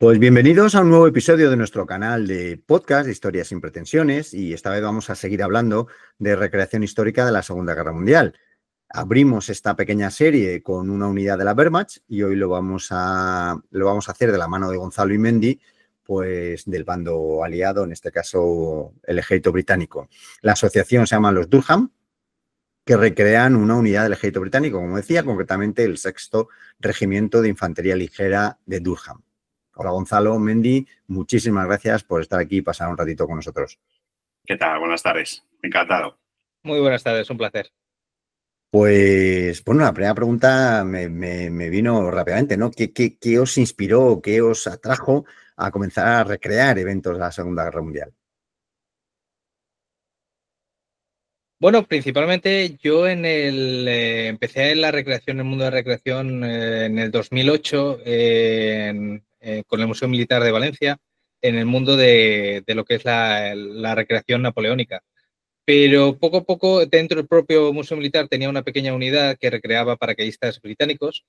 Pues bienvenidos a un nuevo episodio de nuestro canal de podcast de Historias sin pretensiones, y esta vez vamos a seguir hablando de recreación histórica de la Segunda Guerra Mundial. Abrimos esta pequeña serie con una unidad de la Wehrmacht y hoy lo vamos a hacer de la mano de Gonzalo Imendi, pues del bando aliado, en este caso el ejército británico. La asociación se llama los Durham, que recrean una unidad del ejército británico, como decía, concretamente el 6º Regimiento de Infantería Ligera de Durham. Hola Gonzalo, Mendi, muchísimas gracias por estar aquí y pasar un ratito con nosotros. ¿Qué tal? Buenas tardes, encantado. Muy buenas tardes, un placer. Pues, bueno, la primera pregunta me vino rápidamente, ¿no? ¿Qué os inspiró, qué os atrajo a comenzar a recrear eventos de la Segunda Guerra Mundial? Bueno, principalmente yo empecé en la recreación, en el mundo de la recreación en el 2008 con el Museo Militar de Valencia, en el mundo de lo que es la recreación napoleónica. Pero poco a poco dentro del propio Museo Militar tenía una pequeña unidad que recreaba paracaidistas británicos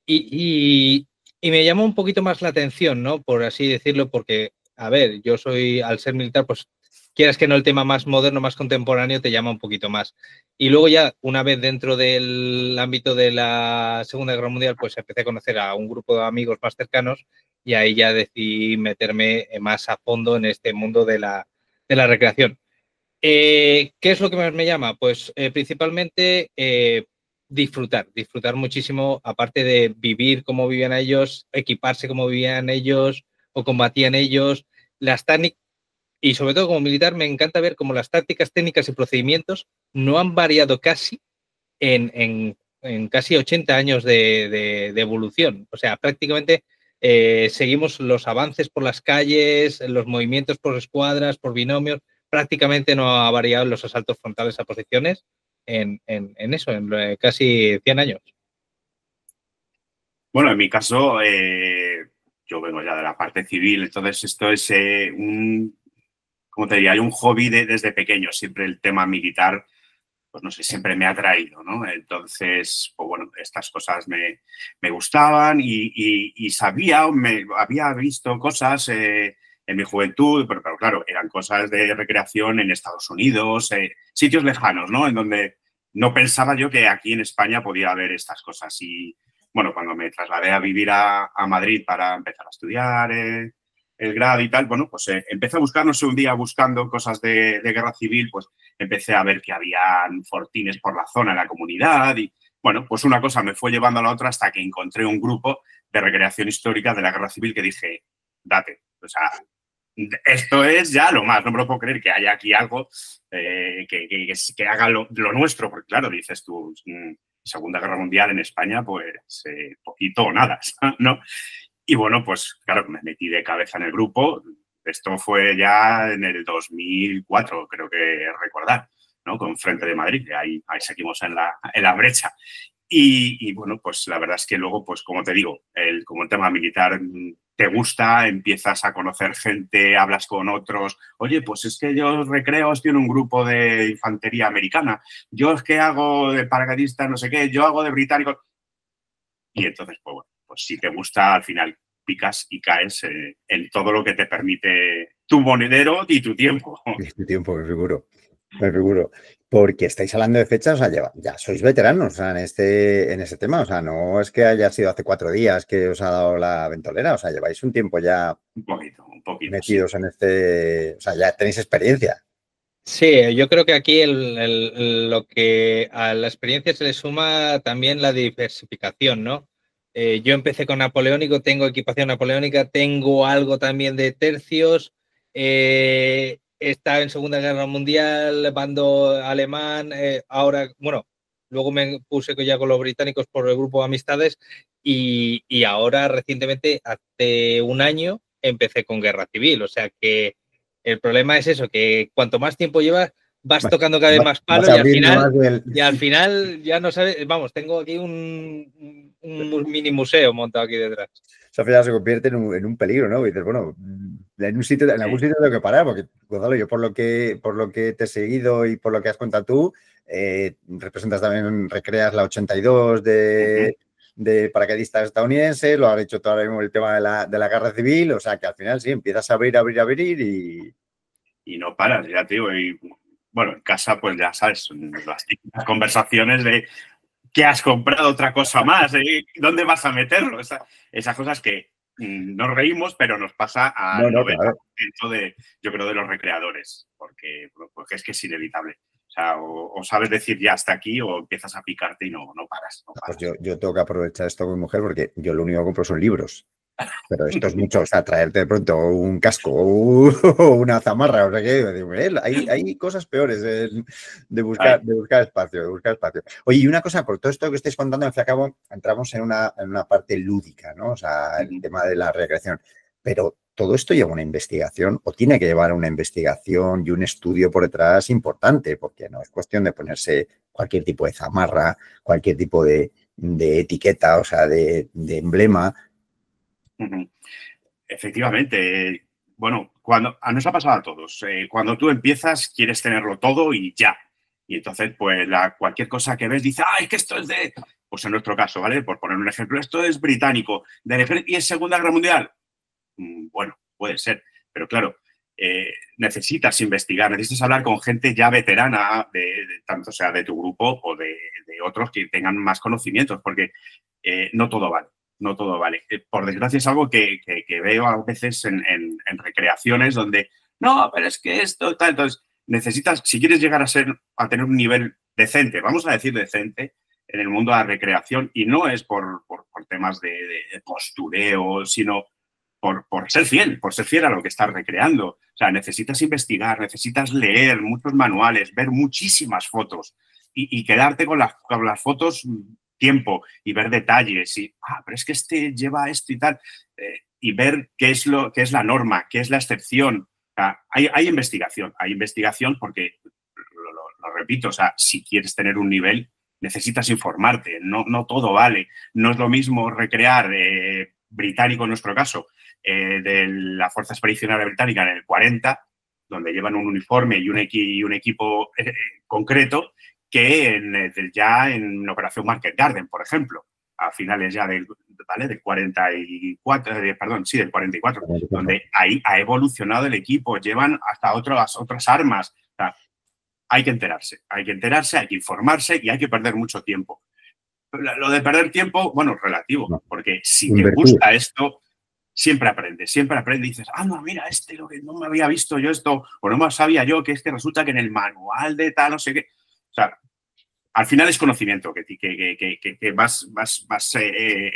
y me llamó un poquito más la atención, ¿no? Por así decirlo, porque, a ver, yo soy, al ser militar, pues quieras que no, el tema más moderno, más contemporáneo te llama un poquito más. Y luego ya, una vez dentro del ámbito de la Segunda Guerra Mundial, pues empecé a conocer a un grupo de amigos más cercanos y ahí ya decidí meterme más a fondo en este mundo de la recreación. ¿Qué es lo que más me llama? Pues principalmente disfrutar muchísimo, aparte de vivir como vivían ellos, equiparse como vivían ellos o combatían ellos, las técnicas, y sobre todo como militar me encanta ver cómo las tácticas, técnicas y procedimientos no han variado casi en casi 80 años de evolución. O sea, prácticamente seguimos los avances por las calles, los movimientos por escuadras, por binomios. Prácticamente no ha variado los asaltos frontales a posiciones en casi 100 años. Bueno, en mi caso, yo vengo ya de la parte civil, entonces esto es como te diría, un hobby desde pequeño. Siempre el tema militar, pues no sé, siempre me ha atraído, ¿no? Entonces, pues bueno, estas cosas me gustaban y sabía, había visto cosas en mi juventud, pero claro, eran cosas de recreación en Estados Unidos, sitios lejanos, ¿no? En donde no pensaba yo que aquí en España podía haber estas cosas. Y bueno, cuando me trasladé a vivir a Madrid para empezar a estudiar el grado y tal, bueno, pues empecé a buscar, no sé, un día buscando cosas de guerra civil, pues empecé a ver que habían fortines por la zona, en la comunidad, y bueno, pues una cosa me fue llevando a la otra hasta que encontré un grupo de recreación histórica de la guerra civil que dije, date, o sea, esto es ya lo más, no me lo puedo creer que haya aquí algo que haga lo nuestro, porque claro, dices tú, Segunda Guerra Mundial en España, pues poquito o nada, ¿no? Y bueno, pues claro, me metí de cabeza en el grupo. Esto fue ya en el 2004, creo que recordar, ¿no? Con Frente de Madrid, que ahí seguimos en la brecha. Y bueno, pues la verdad es que luego, pues como te digo, como el tema militar te gusta, empiezas a conocer gente, hablas con otros. Oye, pues es que yo recreo, estoy en un grupo de infantería americana. Yo es que hago de paracaidista, no sé qué, yo hago de británicos. Y entonces, pues bueno, pues si te gusta, al final picas y caes en todo lo que te permite tu monedero y tu tiempo. Y tu tiempo, me figuro. Porque estáis hablando de fechas, o sea, ya sois veteranos, o sea, en este tema, o sea, no es que haya sido hace 4 días que os ha dado la ventolera, o sea, lleváis un tiempo ya un poquito, metidos sí. en o sea, ya tenéis experiencia. Sí, yo creo que aquí lo que a la experiencia se le suma también la diversificación, ¿no? Yo empecé con napoleónico, tengo equipación napoleónica, tengo algo también de tercios, estaba en Segunda Guerra Mundial, bando alemán, ahora, bueno, luego me puse ya con los británicos por el grupo de amistades y ahora recientemente, hace un año, empecé con Guerra Civil, o sea que el problema es eso, que cuanto más tiempo llevas, vas tocando cada vez más palos y al final ya no sabes, vamos, tengo aquí un mini museo montado aquí detrás. Eso ya se convierte en un peligro, ¿no? Y dices, bueno, en algún sitio tengo que parar, porque, Gonzalo, yo por lo que te he seguido y por lo que has contado tú, representas también, recreas la 82 de de paracaidistas estadounidenses, lo has hecho todo ahora mismo el tema de la guerra civil, o sea que al final sí, empiezas a abrir y... Y no paras, ya te digo, y bueno, en casa pues ya sabes, las típicas conversaciones de ¿qué has comprado otra cosa más? ¿Dónde vas a meterlo? Esas cosas que nos reímos, pero nos pasa al 90% de, yo creo, de los recreadores, porque es que es inevitable. O sea, o sabes decir ya hasta aquí o empiezas a picarte y no paras. Pues yo tengo que aprovechar esto con mi mujer porque yo lo único que compro son libros. Pero esto es mucho, o sea, traerte de pronto un casco o una zamarra, o sea que hay cosas peores de buscar espacio, Oye, y una cosa, por todo esto que estáis contando, al fin y al cabo, entramos en una parte lúdica, ¿no? O sea, el tema de la recreación. Pero todo esto lleva una investigación o tiene que llevar una investigación y un estudio por detrás importante, porque no es cuestión de ponerse cualquier tipo de zamarra, cualquier tipo de etiqueta, o sea, de emblema. Efectivamente. Bueno, nos ha pasado a todos. Cuando tú empiezas, quieres tenerlo todo y ya. Y entonces, pues, cualquier cosa que ves, dice, ¡ay, que esto es de...! Pues en nuestro caso, ¿vale? Por poner un ejemplo, esto es británico. ¿Y es Segunda Guerra Mundial? Bueno, puede ser. Pero claro, necesitas investigar, necesitas hablar con gente ya veterana, tanto sea de tu grupo o de otros que tengan más conocimientos, porque no todo vale. No todo vale. Por desgracia es algo que veo a veces en recreaciones donde, no, pero es que esto, tal. Entonces, necesitas, si quieres llegar a tener un nivel decente, vamos a decir decente, en el mundo de la recreación, y no es por temas de postureo, sino por ser fiel a lo que estás recreando. O sea, necesitas investigar, necesitas leer muchos manuales, ver muchísimas fotos y quedarte con las fotos tiempo y ver detalles y, pero es que este lleva esto y tal, y ver qué es la norma, qué es la excepción. O sea, hay investigación porque, lo repito, o sea, si quieres tener un nivel, necesitas informarte, no todo vale. No es lo mismo recrear británico en nuestro caso, de la Fuerza Expedicionaria Británica en el 40, donde llevan un uniforme y un equipo concreto, que ya en Operación Market Garden, por ejemplo, a finales ya del 44, del 44, donde ahí ha evolucionado el equipo, llevan hasta otras armas. O sea, hay que enterarse, hay que informarse y hay que perder mucho tiempo. Lo de perder tiempo, bueno, relativo, porque si te gusta esto, siempre aprendes y dices, no, mira, lo que no me había visto yo esto, o no me sabía yo, que es que resulta que en el manual de tal, no sé qué. O sea, al final es conocimiento que vas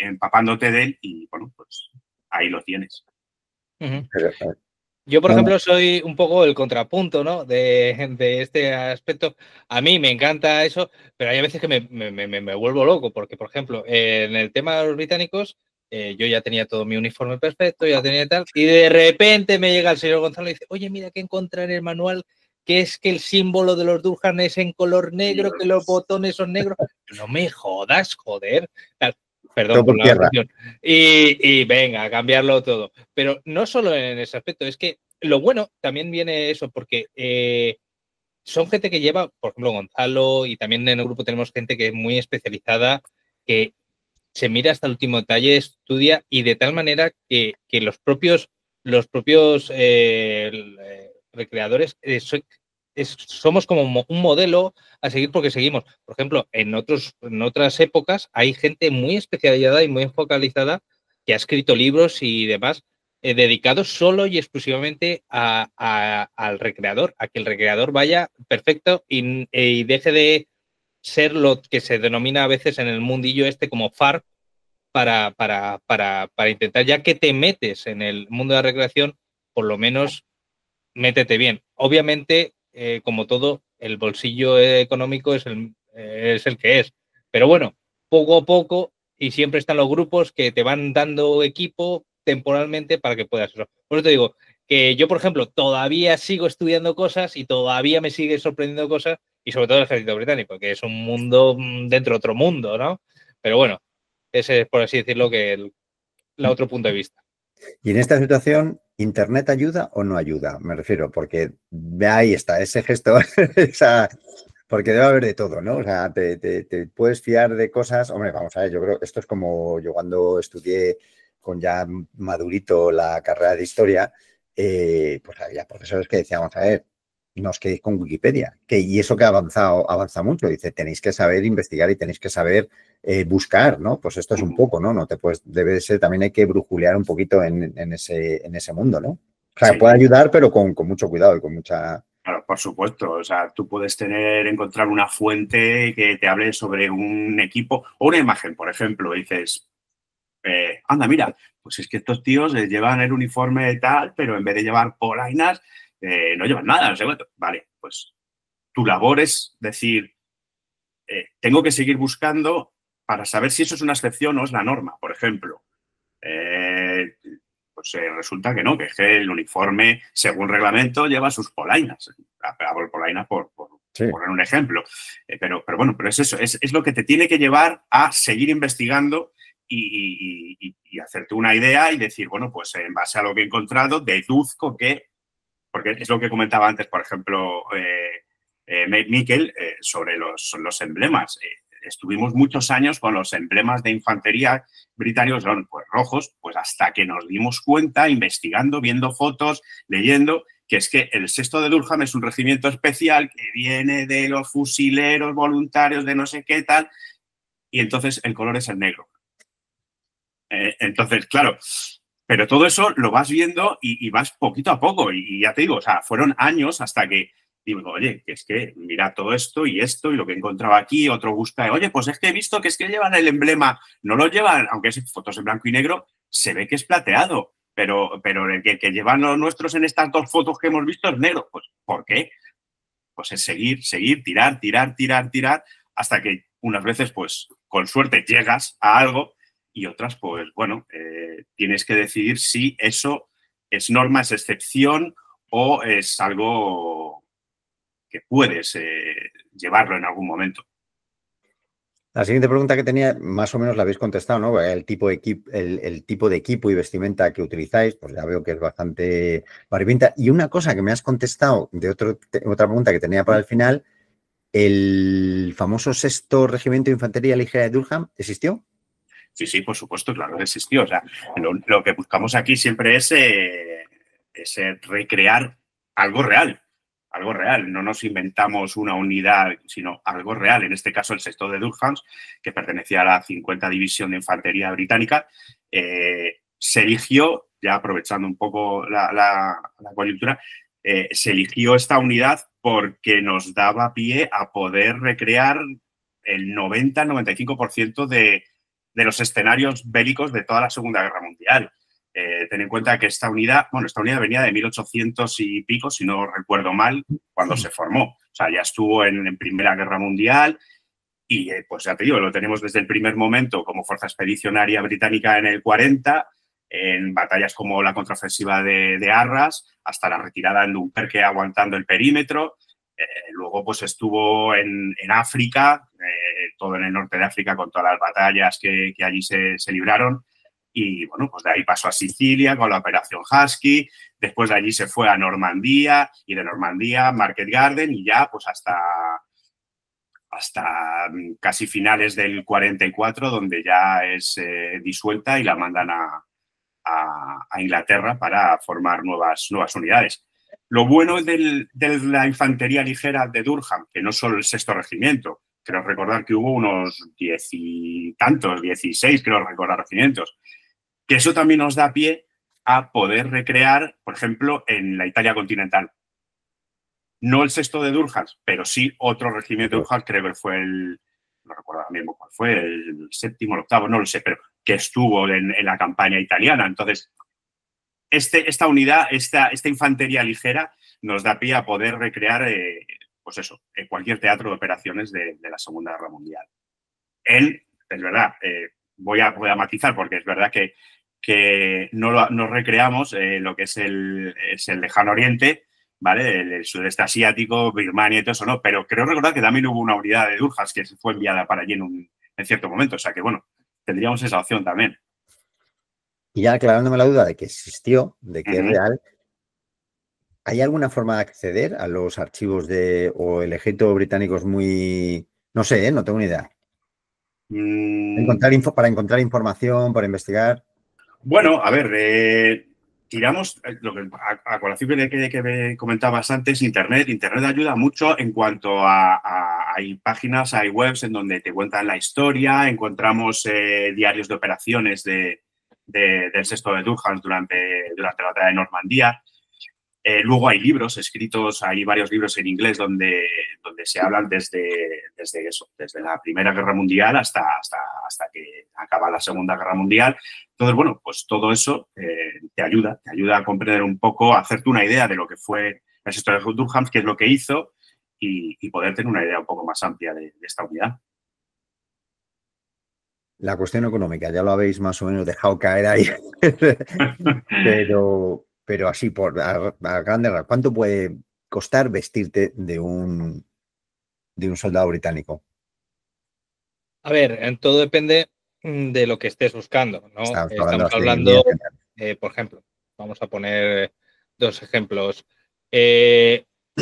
empapándote de él y, bueno, pues ahí lo tienes. Yo, por ejemplo, soy un poco el contrapunto, ¿no? de este aspecto. A mí me encanta eso, pero hay veces que me vuelvo loco, porque, por ejemplo, en el tema de los británicos, yo ya tenía todo mi uniforme perfecto, ya tenía tal, y de repente me llega el señor Gonzalo y dice, oye, mira que encontré en el manual que es que el símbolo de los Durham es en color negro, que los botones son negros. No me jodas, joder. Perdón por la expresión. Y venga, a cambiarlo todo. Pero no solo en ese aspecto, es que lo bueno también viene eso, porque son gente que lleva, por ejemplo, Gonzalo, y también en el grupo tenemos gente que es muy especializada, que se mira hasta el último detalle, estudia, y de tal manera que los propios recreadores somos como un modelo a seguir porque seguimos. Por ejemplo, en otras épocas hay gente muy especializada y muy focalizada que ha escrito libros y demás dedicados solo y exclusivamente al recreador, a que el recreador vaya perfecto y deje de ser lo que se denomina a veces en el mundillo como FAR para intentar, ya que te metes en el mundo de la recreación, por lo menos métete bien. Obviamente, como todo, el bolsillo económico es el que es. Pero bueno, poco a poco, y siempre están los grupos que te van dando equipo temporalmente para que puedas eso. Por eso te digo que yo, por ejemplo, todavía sigo estudiando cosas y todavía me sigue sorprendiendo cosas, y sobre todo el ejército británico, que es un mundo dentro de otro mundo, ¿no? Pero bueno, ese es, por así decirlo, que el otro punto de vista. Y en esta situación, ¿Internet ayuda o no ayuda? Me refiero, porque ahí está, ese gesto, Porque debe haber de todo, ¿no? O sea, te puedes fiar de cosas. Hombre, vamos a ver, yo creo que esto es como yo cuando estudié con ya madurito la carrera de historia, pues había profesores que decían, vamos a ver, no os quedéis con Wikipedia. Y eso que ha avanzado, avanza mucho. Dice, tenéis que saber investigar y tenéis que saber buscar, ¿no? Pues esto es un poco, ¿no? No te puedes, debe ser, también hay que brujulear un poquito en ese mundo, ¿no? O sea, puede Sí, ayudar, pero con mucho cuidado y con mucha... claro, por supuesto. O sea, tú puedes encontrar una fuente que te hable sobre un equipo o una imagen, por ejemplo. Dices, anda, mira, pues es que estos tíos llevan el uniforme de tal, pero en vez de llevar polainas, no llevan nada, no sé cuánto. Vale, pues tu labor es decir, tengo que seguir buscando para saber si eso es una excepción o es la norma, por ejemplo. Eh, pues resulta que no, que el uniforme, según reglamento, lleva sus polainas. Hago polainas por Sí. poner un ejemplo. Pero bueno, pero es eso, es lo que te tiene que llevar a seguir investigando y hacerte una idea y decir, bueno, pues en base a lo que he encontrado, deduzco que, porque es lo que comentaba antes, por ejemplo, Miquel, sobre los emblemas. Estuvimos muchos años con los emblemas de infantería británicos, son pues rojos, pues hasta que nos dimos cuenta, investigando, viendo fotos, leyendo, que es que el 6º de Durham es un regimiento especial que viene de los fusileros voluntarios de no sé qué tal, y entonces el color es el negro. Entonces, claro, pero todo eso lo vas viendo y vas poquito a poco. Y ya te digo, o sea, fueron años hasta que digo, oye, que es que mira todo esto y lo que he encontrado aquí, otro busca, oye, pues es que he visto que es que llevan el emblema, no lo llevan, aunque es fotos en blanco y negro, se ve que es plateado, pero el que llevan los nuestros en estas 2 fotos que hemos visto es negro. Pues, ¿por qué? Pues es seguir, tirar, hasta que unas veces, pues, con suerte llegas a algo y otras, pues, bueno, tienes que decidir si eso es norma, es excepción o es algo que puedes llevarlo en algún momento. La siguiente pregunta que tenía, más o menos la habéis contestado, ¿no? El tipo de equipo y vestimenta que utilizáis, pues ya veo que es bastante variopinta. Y una cosa que me has contestado de otra pregunta que tenía para el final, ¿el famoso 6º Regimiento de Infantería Ligera de Durham existió? Sí, por supuesto, claro que existió. O sea, lo que buscamos aquí siempre es recrear algo real. Algo real. No nos inventamos una unidad, sino algo real. En este caso, el 6º de Durham, que pertenecía a la 50 División de Infantería Británica, se eligió, ya aprovechando un poco la coyuntura, se eligió esta unidad porque nos daba pie a poder recrear el 90-95% de los escenarios bélicos de toda la Segunda Guerra Mundial. Ten en cuenta que esta unidad venía de 1800 y pico, si no recuerdo mal, cuando se formó. O sea, ya estuvo en Primera Guerra Mundial y, pues ya te digo, lo tenemos desde el primer momento como Fuerza Expedicionaria Británica en el 40, en batallas como la contraofensiva de Arras, hasta la retirada en Dunkerque aguantando el perímetro. Luego, pues estuvo en África, todo en el norte de África, con todas las batallas que allí se libraron. Y bueno, pues de ahí pasó a Sicilia con la Operación Husky, después de allí se fue a Normandía y de Normandía Market Garden y ya pues hasta casi finales del 44, donde ya es disuelta y la mandan a Inglaterra para formar nuevas unidades. Lo bueno de la infantería ligera de Durham, que no solo el 6º regimiento, creo recordar que hubo unos 10 y tantos, 16 creo recordar regimientos, que eso también nos da pie a poder recrear, por ejemplo, en la Italia continental. No el 6º de Durham, pero sí otro regimiento de Durham, creo que fue no recuerdo ahora mismo cuál fue, el 7º, el 8º, no lo sé, pero que estuvo en la campaña italiana. Entonces, esta unidad, esta infantería ligera, nos da pie a poder recrear, pues eso, cualquier teatro de operaciones de la Segunda Guerra Mundial. Es verdad, voy a matizar porque es verdad que no recreamos lo que es el lejano oriente, ¿vale? El sudeste asiático, Birmania y todo eso, ¿no? Pero creo recordar que también hubo una unidad de Durham que fue enviada para allí en cierto momento. O sea que, bueno, tendríamos esa opción también. Y ya aclarándome la duda de que existió, de que es real, ¿Hay alguna forma de acceder a los archivos o el ejército británico es muy... No sé, no tengo ni idea. Para encontrar información, para investigar. Bueno, a ver, tiramos a colación que comentabas antes, Internet. Internet ayuda mucho en cuanto hay páginas, hay webs en donde te cuentan la historia, encontramos diarios de operaciones del sexto de Durham durante la batalla de Normandía. Luego hay libros escritos, hay varios libros en inglés donde se hablan desde la Primera Guerra Mundial hasta que acaba la Segunda Guerra Mundial. Entonces, bueno, pues todo eso te ayuda a comprender un poco, a hacerte una idea de lo que fue la historia de Durham, qué es lo que hizo y poder tener una idea un poco más amplia de esta unidad. La cuestión económica, ya lo habéis más o menos dejado caer ahí, pero así, a grandes rasgos, ¿cuánto puede costar vestirte de un soldado británico? A ver, todo depende de lo que estés buscando, ¿no? Estamos hablando, por ejemplo, vamos a poner 2 ejemplos.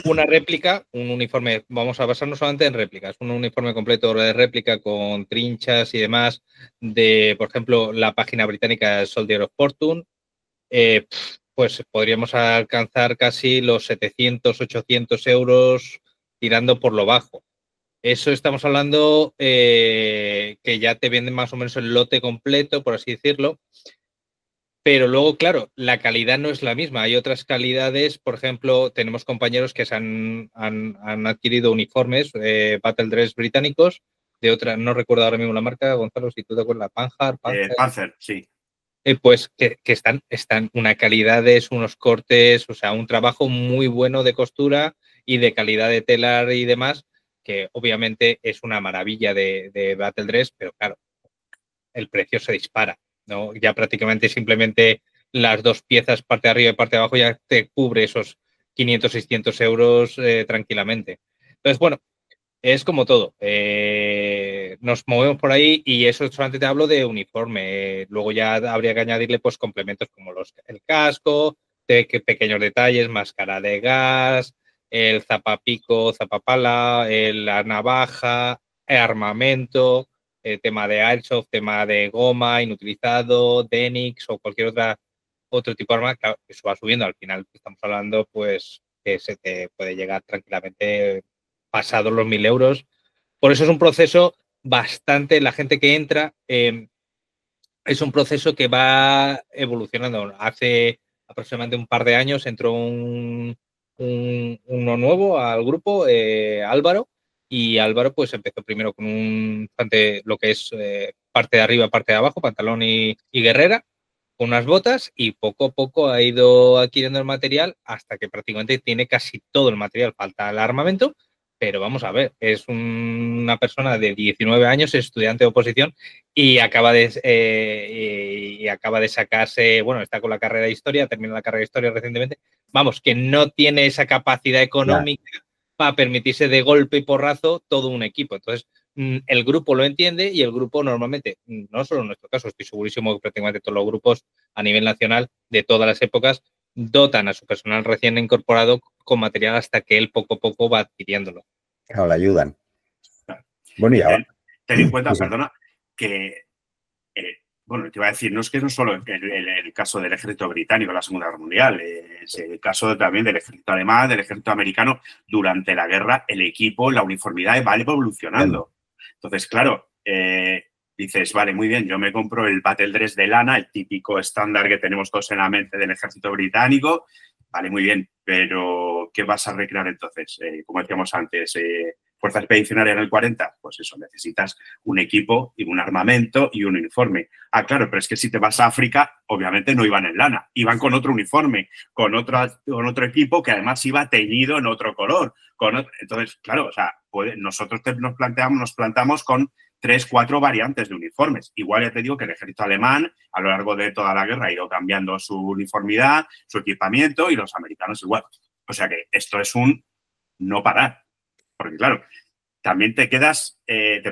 Una réplica, un uniforme, vamos a basarnos solamente en réplicas, un uniforme completo de réplica con trinchas y demás de, por ejemplo, la página británica Soldier of Fortune, pues podríamos alcanzar casi los 700, 800 euros tirando por lo bajo. Eso estamos hablando que ya te venden más o menos el lote completo, por así decirlo. Pero luego, claro, la calidad no es la misma. Hay otras calidades, por ejemplo, tenemos compañeros que han adquirido uniformes, Battle Dress británicos, de otra, no recuerdo ahora mismo la marca, Gonzalo, si tú te acuerdas, Panzer, sí. Pues que están una calidad, unos cortes, o sea, un trabajo muy bueno de costura y de calidad de telar y demás, que obviamente es una maravilla de Battle Dress, pero claro, el precio se dispara, ¿no? Ya prácticamente simplemente las 2 piezas, parte de arriba y parte de abajo, ya te cubre esos 500, 600 euros tranquilamente. Entonces, bueno, es como todo. Nos movemos por ahí y eso solamente te hablo de uniforme. Luego ya habría que añadirle pues complementos como el casco, pequeños detalles, máscara de gas, el zapapico, zapapala, la navaja, el armamento, el tema de airsoft, tema de goma, inutilizado, Denix o cualquier otro tipo de arma. Claro, eso va subiendo. Al final estamos hablando pues que se te puede llegar tranquilamente pasados los 1.000 euros. Por eso es un proceso bastante, la gente que entra, es un proceso que va evolucionando. Hace aproximadamente un par de años entró uno nuevo al grupo, Álvaro, y Álvaro pues empezó primero con lo que es parte de arriba, parte de abajo, pantalón y guerrera, con unas botas, y poco a poco ha ido adquiriendo el material hasta que prácticamente tiene casi todo el material. Falta el armamento, pero vamos a ver, es una persona de 19 años, estudiante de oposición y acaba de sacarse, bueno, está con la carrera de historia, terminó la carrera de historia recientemente, vamos, que no tiene esa capacidad económica para permitirse de golpe y porrazo todo un equipo. Entonces, el grupo lo entiende y el grupo normalmente, no solo en nuestro caso, estoy segurísimo que prácticamente todos los grupos a nivel nacional de todas las épocas dotan a su personal recién incorporado con material hasta que él poco a poco va adquiriéndolo. Claro, le ayudan. Bueno, ya. Ten en cuenta, perdona, que, bueno, te iba a decir, no es que no solo el caso del ejército británico en la Segunda Guerra Mundial, es el caso también del ejército alemán, del ejército americano. Durante la guerra, el equipo, la uniformidad va evolucionando. Entonces, claro, dices, vale, muy bien, yo me compro el Battle Dress de lana, el típico estándar que tenemos todos en la mente del ejército británico, vale, muy bien, pero ¿qué vas a recrear entonces? Como decíamos antes, Fuerza Expedicionaria en el 40, pues eso, necesitas un equipo y un armamento y un uniforme. Ah, claro, pero es que si te vas a África, obviamente no iban en lana, iban con otro uniforme, con otro equipo que además iba teñido en otro color. Entonces, claro, o sea, nosotros nos plantamos con 3, 4 variantes de uniformes. Igual ya te digo que el ejército alemán a lo largo de toda la guerra ha ido cambiando su uniformidad, su equipamiento, y los americanos igual. O sea que esto es un no parar. Porque claro, también te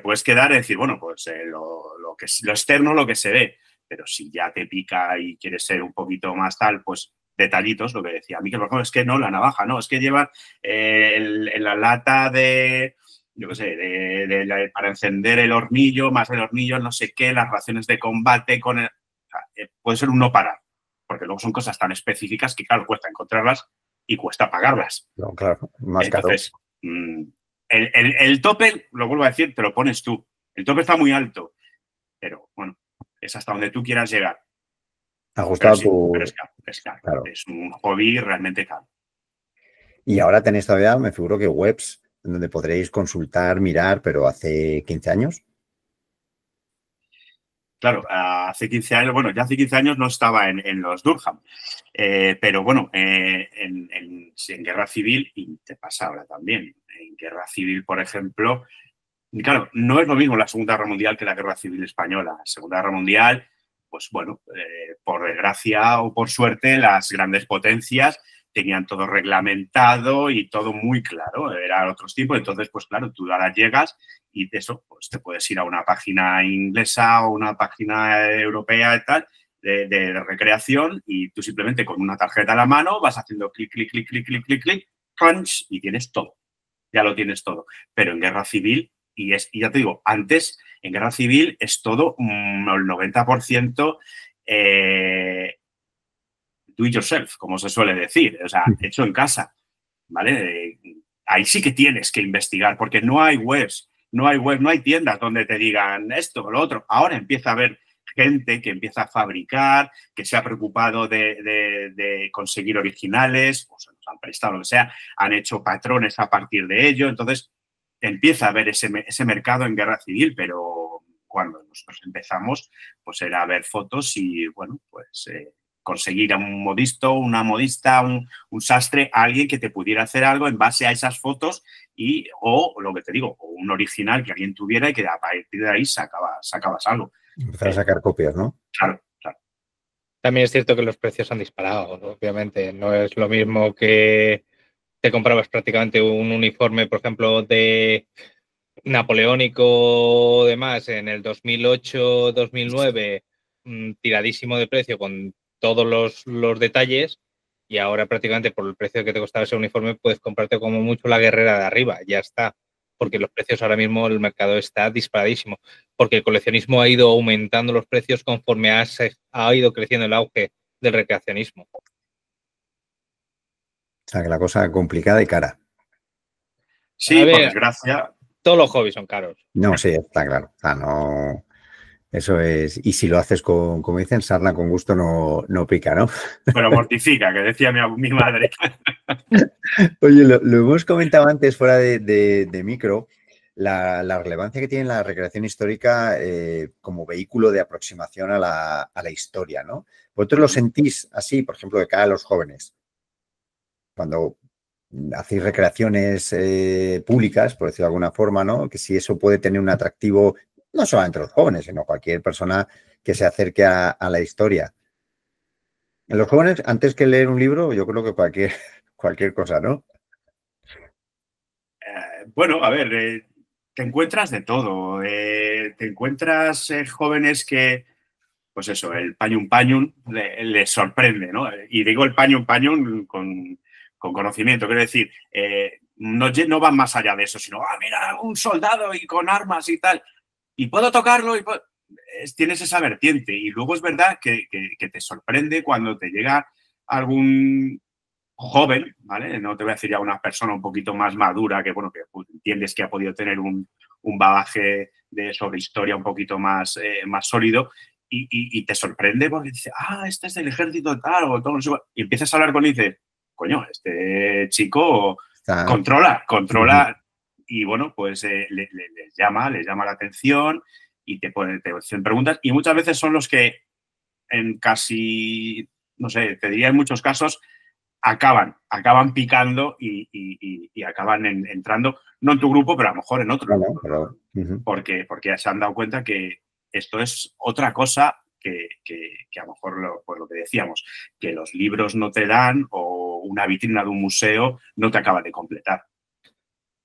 puedes quedar y decir, bueno, pues lo externo, lo que se ve, pero si ya te pica y quieres ser un poquito más tal, pues detallitos, lo que decía Miquel, por ejemplo, es que no, la navaja, no, es que llevan la lata de, yo qué sé, para encender el hornillo, más el hornillo, no sé qué, las raciones de combate, puede ser un no parar, porque luego son cosas tan específicas que, claro, cuesta encontrarlas y cuesta pagarlas. No, claro, más Entonces, el tope, lo vuelvo a decir, te lo pones tú. El tope está muy alto, pero bueno, es hasta donde tú quieras llegar. Ajustado sí, pero es caro, es caro. Claro. Es un hobby realmente caro. Y ahora tenéis todavía, me figuro que webs donde podréis consultar, mirar, pero hace 15 años. Claro, hace 15 años, bueno, ya hace 15 años no estaba en los Durham, pero bueno, en Guerra Civil, y te pasa ahora también, en Guerra Civil, por ejemplo, y claro, no es lo mismo la Segunda Guerra Mundial que la Guerra Civil Española. La Segunda Guerra Mundial, pues bueno, por desgracia o por suerte, las grandes potencias tenían todo reglamentado y todo muy claro, era otros tipos. Entonces, pues claro, tú ahora llegas y de eso, pues te puedes ir a una página inglesa o una página europea y tal, de recreación, y tú simplemente con una tarjeta a la mano vas haciendo clic, clic, clic, clic, clic, clic, clic, crunch, y tienes todo. Ya lo tienes todo. Pero en Guerra Civil, y ya te digo, antes, en Guerra Civil es todo el 90% do it yourself, como se suele decir, o sea, hecho en casa, ¿vale? Ahí sí que tienes que investigar, porque no hay webs, no hay tiendas donde te digan esto o lo otro. Ahora empieza a haber gente que empieza a fabricar, que se ha preocupado de conseguir originales, o se nos han prestado, lo que sea, han hecho patrones a partir de ello. Entonces, empieza a haber ese mercado en Guerra Civil, pero cuando nosotros empezamos, pues era ver fotos y, bueno, pues conseguir a un modisto, una modista, un sastre, alguien que te pudiera hacer algo en base a esas fotos o lo que te digo, o un original que alguien tuviera y que a partir de ahí sacabas algo. Empezar a sacar copias, ¿no? Claro, claro. También es cierto que los precios han disparado, obviamente. No es lo mismo que te comprabas prácticamente un uniforme, por ejemplo, de napoleónico o demás en el 2008-2009, tiradísimo de precio con todos los detalles, y ahora prácticamente por el precio que te costaba ese uniforme puedes comprarte como mucho la guerrera de arriba, ya está. Porque los precios ahora mismo, el mercado está disparadísimo, porque el coleccionismo ha ido aumentando los precios conforme ha ido creciendo el auge del recreacionismo. O sea, que la cosa es complicada y cara. Sí, por desgracia. Todos los hobbies son caros. No, sí, está claro. O sea, no... Eso es, y si lo haces como dicen, sarna con gusto no pica, ¿no? Pero mortifica, que decía mi madre. Oye, lo hemos comentado antes fuera de micro, la relevancia que tiene la recreación histórica como vehículo de aproximación a la historia, ¿no? ¿Vosotros lo sentís así, por ejemplo, de cara a los jóvenes? Cuando hacéis recreaciones públicas, por decirlo de alguna forma, ¿no? Que si eso puede tener un atractivo no solamente los jóvenes, sino cualquier persona que se acerque a la historia. En los jóvenes, antes que leer un libro, yo creo que cualquier cosa, ¿no? Bueno, a ver, te encuentras de todo. Te encuentras jóvenes que, pues eso, el pañum pañum les sorprende, ¿no? Y digo el pañum pañum con conocimiento, quiero decir, no van más allá de eso, sino, mira, un soldado y con armas y tal. Y puedo tocarlo, tienes esa vertiente. Y luego es verdad que te sorprende cuando te llega algún joven, ¿vale? No te voy a decir ya una persona un poquito más madura, que bueno, que entiendes que ha podido tener un bagaje sobre historia un poquito más sólido, y te sorprende porque dices, este es del ejército tal, o todo, y empiezas a hablar con él y dices, coño, este chico controla. Y bueno, pues les llama la atención y te hacen preguntas. Y muchas veces son los que en casi, no sé, te diría en muchos casos, acaban picando y acaban entrando, no en tu grupo, pero a lo mejor en otro. Pero, porque se han dado cuenta que esto es otra cosa que a lo mejor, pues lo que decíamos, que los libros no te dan o una vitrina de un museo no te acaba de completar.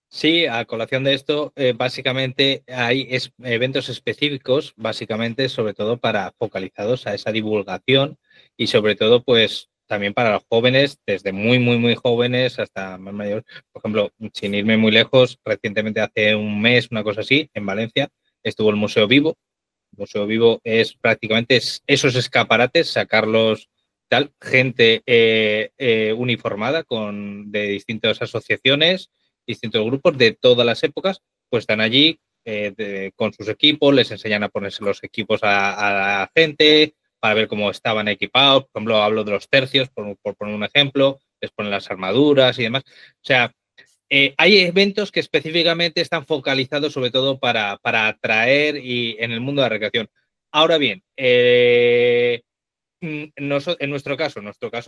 Sí, a colación de esto, básicamente hay eventos específicos, básicamente, sobre todo focalizados a esa divulgación y sobre todo, pues, también para los jóvenes, desde muy, muy, muy jóvenes hasta más mayores. Por ejemplo, sin irme muy lejos, recientemente hace un mes, una cosa así, en Valencia, estuvo el Museo Vivo. El Museo Vivo es prácticamente esos escaparates, sacarlos tal, gente uniformada de distintas asociaciones, distintos grupos de todas las épocas, pues están allí con sus equipos, les enseñan a ponerse los equipos a la gente, para ver cómo estaban equipados. Por ejemplo, hablo de los tercios, por poner un ejemplo, les ponen las armaduras y demás. O sea, hay eventos que específicamente están focalizados sobre todo para atraer y en el mundo de la recreación. Ahora bien, en nuestro caso,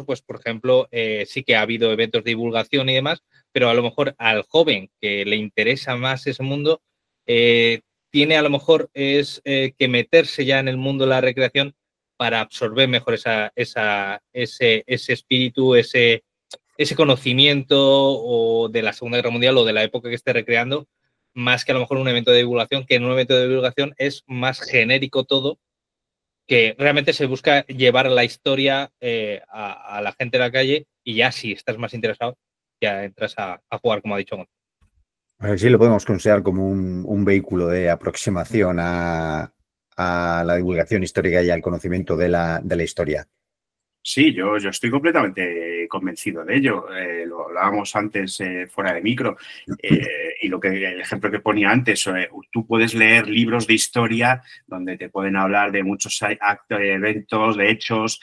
pues, por ejemplo, sí que ha habido eventos de divulgación y demás, pero a lo mejor al joven que le interesa más ese mundo, tiene a lo mejor que meterse ya en el mundo de la recreación para absorber mejor ese espíritu, ese conocimiento o de la Segunda Guerra Mundial o de la época que esté recreando, más que a lo mejor un evento de divulgación, que en un evento de divulgación es más genérico todo, que realmente se busca llevar la historia a la gente de la calle y ya si estás más interesado, ya entras a jugar, como ha dicho Gonzalo. A ver si lo podemos considerar como un vehículo de aproximación a la divulgación histórica y al conocimiento de la historia. Sí, yo estoy completamente convencido de ello. Lo hablábamos antes fuera de micro y el ejemplo que ponía antes, tú puedes leer libros de historia donde te pueden hablar de muchos actos, eventos, de hechos.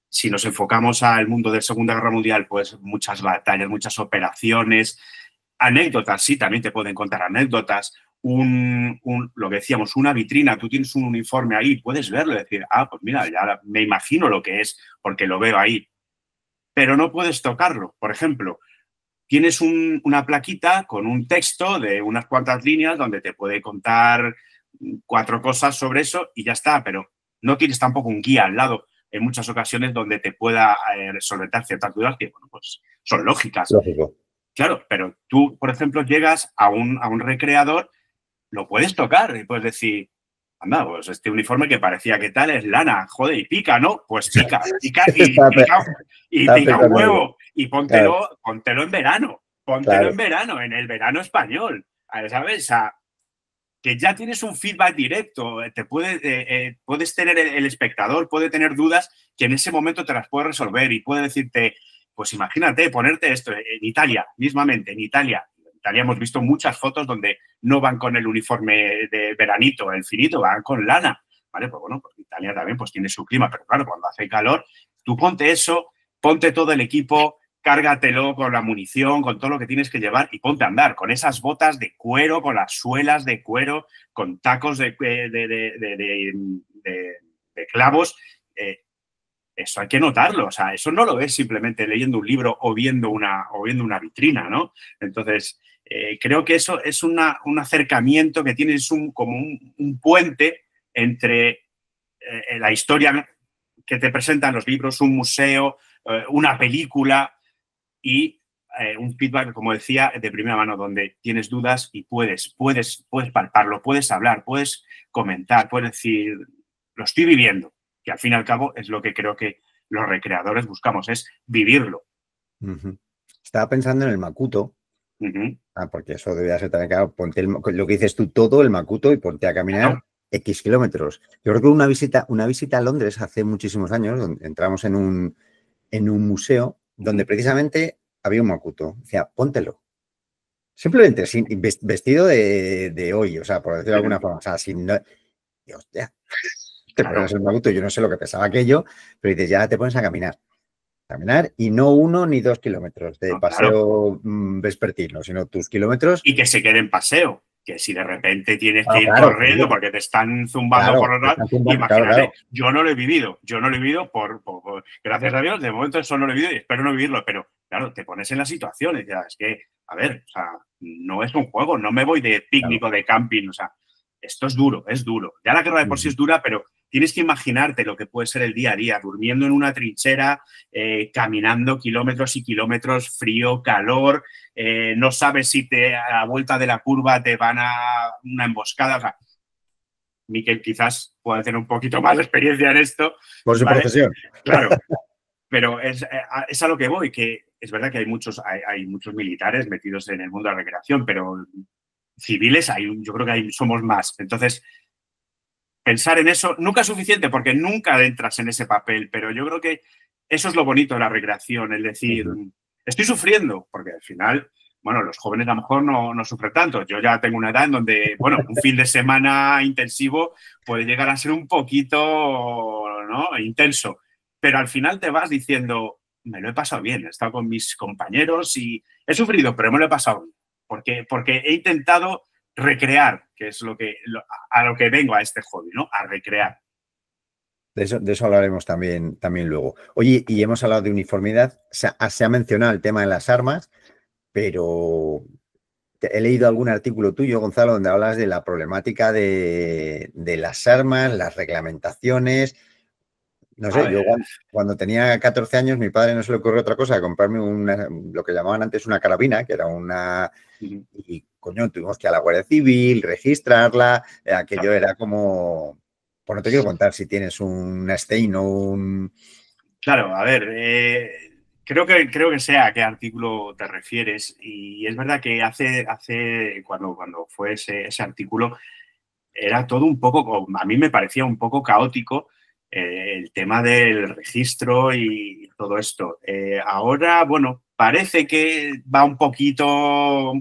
Si nos enfocamos al mundo de la Segunda Guerra Mundial, pues muchas batallas, muchas operaciones, anécdotas, sí, también te pueden contar anécdotas. Lo que decíamos, una vitrina, tú tienes un uniforme ahí, puedes verlo y decir, pues mira, ya me imagino lo que es porque lo veo ahí, pero no puedes tocarlo. Por ejemplo, tienes una plaquita con un texto de unas cuantas líneas donde te puede contar 4 cosas sobre eso y ya está, pero no tienes tampoco un guía al lado en muchas ocasiones donde te pueda solventar ciertas dudas que, bueno, pues son lógicas. Lógico. Claro, pero tú, por ejemplo, llegas a un recreador, lo puedes tocar y puedes decir, anda, pues este uniforme que parecía que tal es lana, joder, y pica, ¿no? Pues pica y pica un huevo y póntelo en verano, en verano, en el verano español, ¿sabes? O sea, que ya tienes un feedback directo, puedes tener el espectador, puede tener dudas que en ese momento te las puede resolver y puede decirte, pues imagínate, ponerte esto en Italia, mismamente, en Italia hemos visto muchas fotos donde no van con el uniforme de veranito, el finito, van con lana, ¿vale? Pues bueno, pues Italia también pues tiene su clima, pero claro, cuando hace calor, tú ponte eso, ponte todo el equipo, cárgatelo con la munición, con todo lo que tienes que llevar y ponte a andar con esas botas de cuero, con las suelas de cuero, con tacos de clavos. Eso hay que notarlo, o sea, eso no lo ves simplemente leyendo un libro o viendo una vitrina, ¿no? Entonces, creo que eso es un acercamiento que tienes como un puente entre la historia que te presentan los libros, un museo, una película y un feedback, como decía, de primera mano, donde tienes dudas y puedes palparlo, puedes hablar, puedes comentar, puedes decir, lo estoy viviendo, que al fin y al cabo es lo que creo que los recreadores buscamos, es vivirlo. Estaba pensando en el Makuto, porque eso debía ser también, claro, ponte lo que dices tú, todo el Makuto y ponte a caminar X kilómetros. Yo recuerdo una visita a Londres hace muchísimos años, donde entramos en un museo donde precisamente había un Makuto. Decía, póntelo. Simplemente vestido de hoy, o sea, por decirlo de alguna forma. O sea, sin... Y, hostia, te pones el Makuto, yo no sé lo que pesaba aquello, pero dices, ya te pones a caminar. Caminar y no 1 ni 2 kilómetros de paseo vespertino, sino tus kilómetros. Y que se quede en paseo. Que si de repente tienes que ir corriendo porque te están zumbando por los lados, imagínate, yo no lo he vivido, gracias a Dios, de momento eso no lo he vivido y espero no vivirlo, pero claro, te pones en la situación y ya, es que, a ver, o sea, no es un juego, no me voy de picnic o de camping, o sea, esto es duro, ya la guerra de por sí es dura, pero tienes que imaginarte lo que puede ser el día a día, durmiendo en una trinchera, caminando kilómetros y kilómetros, frío, calor, no sabes si a la vuelta de la curva te van a una emboscada. O sea, Miquel quizás pueda tener un poquito más de experiencia en esto. Por su profesión. Claro. pero es a lo que voy, que es verdad que hay muchos militares metidos en el mundo de la recreación, pero civiles yo creo que somos más. Entonces, pensar en eso nunca es suficiente porque nunca entras en ese papel, pero yo creo que eso es lo bonito de la recreación, es decir, estoy sufriendo, porque al final, bueno, los jóvenes a lo mejor no sufren tanto. Yo ya tengo una edad en donde, bueno, un fin de semana intensivo puede llegar a ser un poquito, ¿no?, intenso, pero al final te vas diciendo, me lo he pasado bien, he estado con mis compañeros y he sufrido, pero me lo he pasado bien, porque he intentado recrear, que es a lo que vengo a este hobby, ¿no? A recrear. De eso hablaremos también luego. Oye, y hemos hablado de uniformidad, se ha mencionado el tema de las armas, pero he leído algún artículo tuyo, Gonzalo, donde hablas de la problemática de las armas, las reglamentaciones. No sé, yo cuando tenía 14 años, mi padre no se le ocurrió otra cosa que comprarme lo que llamaban antes una carabina, que era una... Y, coño, tuvimos que ir a la Guardia Civil, registrarla, aquello era como... Pues no te quiero contar si tienes un Stein o un... Claro, a ver, creo que sé a qué artículo te refieres y es verdad que cuando fue ese artículo era todo un poco, a mí me parecía un poco caótico el tema del registro y todo esto. Ahora, bueno, parece que van un poquito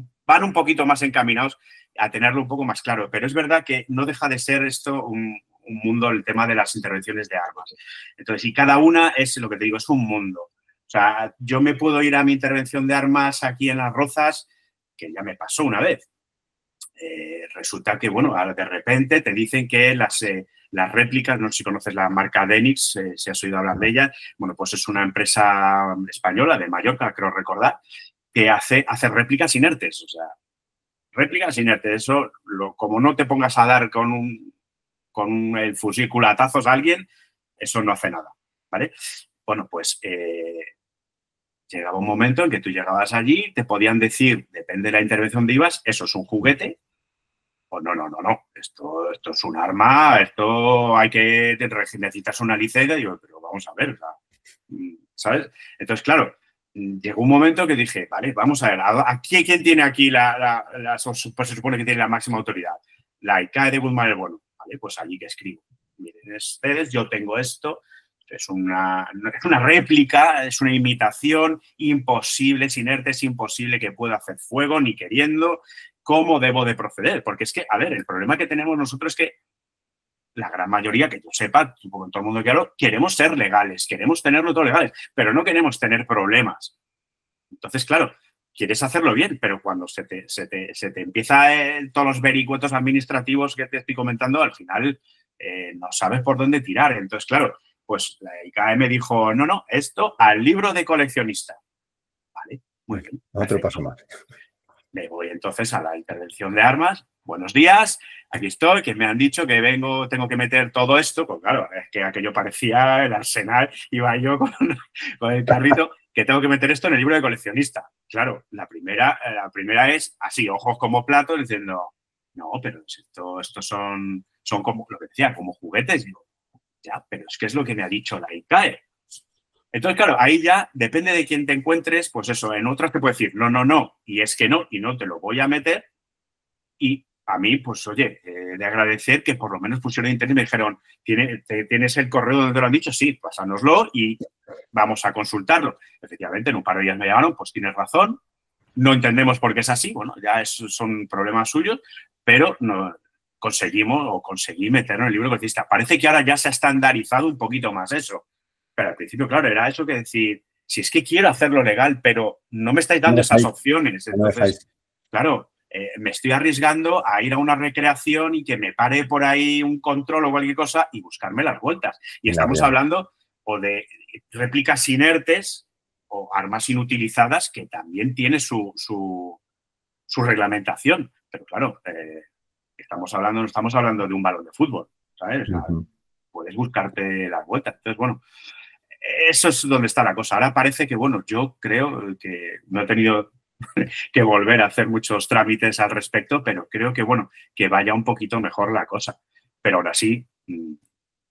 más encaminados a tenerlo un poco más claro, pero es verdad que no deja de ser esto un mundo, el tema de las intervenciones de armas. Entonces, y cada una es, lo que te digo, es un mundo. O sea, yo me puedo ir a mi intervención de armas aquí en Las Rozas, que ya me pasó una vez. Resulta que, bueno, de repente te dicen que las réplicas, no sé si conoces la marca Denix, si has oído hablar de ella, bueno, pues es una empresa española de Mallorca, creo recordar, que hace réplicas inertes, o sea, réplicas inertes. Eso, como no te pongas a dar con el fusil culatazos a alguien, eso no hace nada, ¿vale? Bueno, pues llegaba un momento en que tú llegabas allí, te podían decir, depende de la intervención de ibas, eso es un juguete, o no, esto es un arma, necesitas una licencia, y yo, pero vamos a ver, o sea, ¿sabes? Entonces, claro, llegó un momento que dije, vale, vamos a ver, ¿quién tiene aquí pues se supone que tiene la máxima autoridad? La ICAE de Guzmán el Bueno. Vale, pues allí que escribo. Miren ustedes, yo tengo esto, es una réplica, es una imitación, imposible, es inerte, es imposible que pueda hacer fuego ni queriendo. ¿Cómo debo de proceder? Porque es que, a ver, el problema que tenemos nosotros es que la gran mayoría, que yo sepa, supongo que todo el mundo claro, queremos ser legales, queremos tenerlo todo legales, pero no queremos tener problemas. Entonces, claro, quieres hacerlo bien, pero cuando se te empieza todos los vericuetos administrativos que te estoy comentando, al final no sabes por dónde tirar. Entonces, claro, pues la ICAE me dijo, no, esto al libro de coleccionista. Vale, muy bien. Otro paso más. Me voy entonces a la intervención de armas. Buenos días, aquí estoy, que me han dicho que tengo que meter todo esto. Pues claro, es que aquello parecía el arsenal, iba yo con el carrito, que tengo que meter esto en el libro de coleccionista. Claro, la primera es así, ojos como platos, diciendo, no, pero estos son como, lo que decía, como juguetes. Digo, ya, pero es que es lo que me ha dicho la ICAE. Entonces, claro, ahí ya depende de quién te encuentres, pues eso, en otras te puede decir no, y es que no, y no te lo voy a meter. Y a mí, pues oye, de agradecer que por lo menos pusieron internet y me dijeron, ¿tienes el correo donde te lo han dicho? Sí, pásanoslo y vamos a consultarlo. Efectivamente, en un par de días me llamaron, pues tienes razón, no entendemos por qué es así, bueno, ya son problemas suyos, pero no, conseguí meterlo en el libro de coleccionista. Parece que ahora ya se ha estandarizado un poquito más eso. Pero al principio, claro, era eso que decir, si es que quiero hacerlo legal, pero no me estáis dando esas opciones. Entonces, claro, me estoy arriesgando a ir a una recreación y que me pare por ahí un control o cualquier cosa y buscarme las vueltas. Y estamos hablando o de réplicas inertes o armas inutilizadas que también tiene su reglamentación. Pero claro, no estamos hablando de un balón de fútbol, ¿sabes? Puedes buscarte las vueltas. Entonces, bueno, eso es donde está la cosa. Ahora parece que, bueno, yo creo que no he tenido que volver a hacer muchos trámites al respecto, pero creo que, bueno, que vaya un poquito mejor la cosa. Pero ahora sí,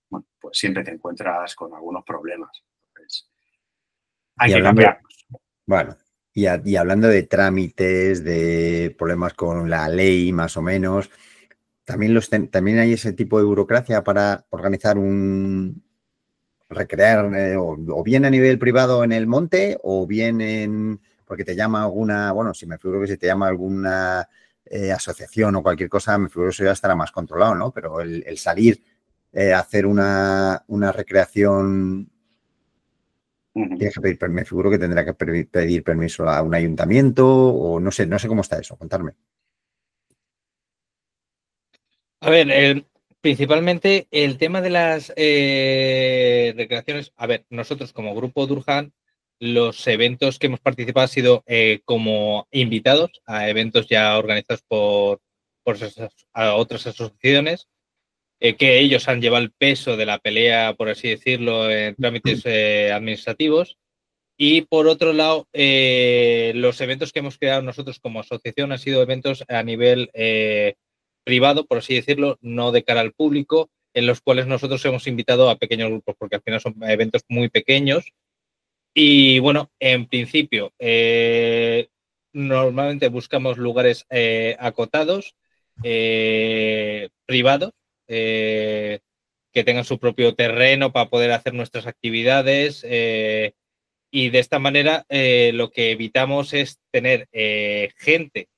bueno, pues siempre te encuentras con algunos problemas. Entonces, hay Y que hablando, cambiarlos. bueno, y hablando de trámites, de problemas con la ley, más o menos, también hay ese tipo de burocracia para organizar recrear, o bien a nivel privado en el monte, o bien porque te llama alguna, bueno, si me figuro que si te llama alguna asociación o cualquier cosa, me figuro que eso ya estará más controlado, ¿no? Pero el salir a hacer una recreación, tienes que me figuro que tendrá que pedir permiso a un ayuntamiento, o no sé cómo está eso, contarme. A ver, principalmente el tema de las recreaciones. A ver, nosotros como grupo Durhan, los eventos que hemos participado han sido como invitados a eventos ya organizados por a otras asociaciones, que ellos han llevado el peso de la pelea, por así decirlo, en trámites administrativos. Y por otro lado, los eventos que hemos creado nosotros como asociación han sido eventos a nivel privado, por así decirlo, no de cara al público, en los cuales nosotros hemos invitado a pequeños grupos, porque al final son eventos muy pequeños. Y bueno, en principio, normalmente buscamos lugares acotados, privados, que tengan su propio terreno para poder hacer nuestras actividades. Y de esta manera lo que evitamos es tener gente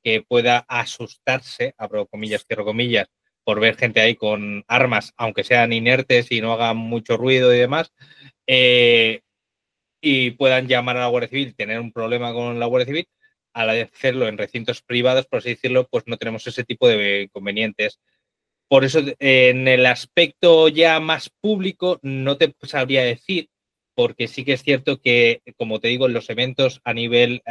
que pueda asustarse, abro comillas, cierro comillas, por ver gente ahí con armas, aunque sean inertes y no hagan mucho ruido y demás, eh, y puedan llamar a la Guardia Civil, tener un problema con la Guardia Civil. Al hacerlo en recintos privados, por así decirlo, pues no tenemos ese tipo de inconvenientes. Por eso, en el aspecto ya más público, no te sabría decir, porque sí que es cierto que, como te digo, en los eventos a nivel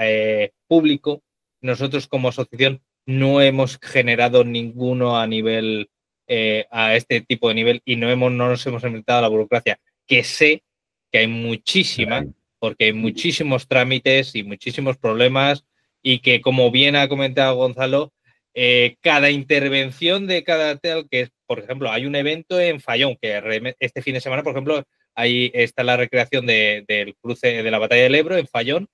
público, nosotros como asociación no hemos generado ninguno a nivel, a este tipo de nivel, y no nos hemos enfrentado a la burocracia, que sé que hay muchísima, porque hay muchísimos trámites y muchísimos problemas, y que, como bien ha comentado Gonzalo, cada intervención de cada tal, que por ejemplo, hay un evento en Fallón, que este fin de semana, por ejemplo, ahí está la recreación del cruce de la Batalla del Ebro en Fallón,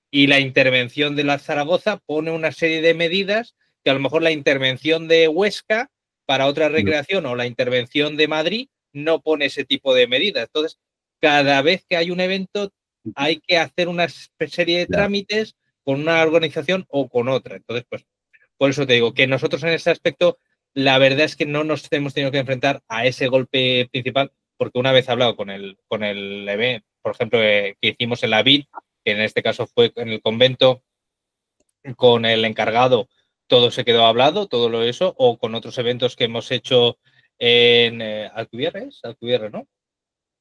y la intervención de la Zaragoza pone una serie de medidas que a lo mejor la intervención de Huesca para otra recreación o la intervención de Madrid no pone ese tipo de medidas. Entonces, cada vez que hay un evento hay que hacer una serie de trámites con una organización o con otra. Entonces, pues, por eso te digo que nosotros en ese aspecto, la verdad es que no nos hemos tenido que enfrentar a ese golpe principal, porque una vez hablado con el evento, por ejemplo, que hicimos en la VID, que en este caso fue en el convento, con el encargado, todo se quedó hablado, todo lo eso, o con otros eventos que hemos hecho en Alcubierre, ¿no?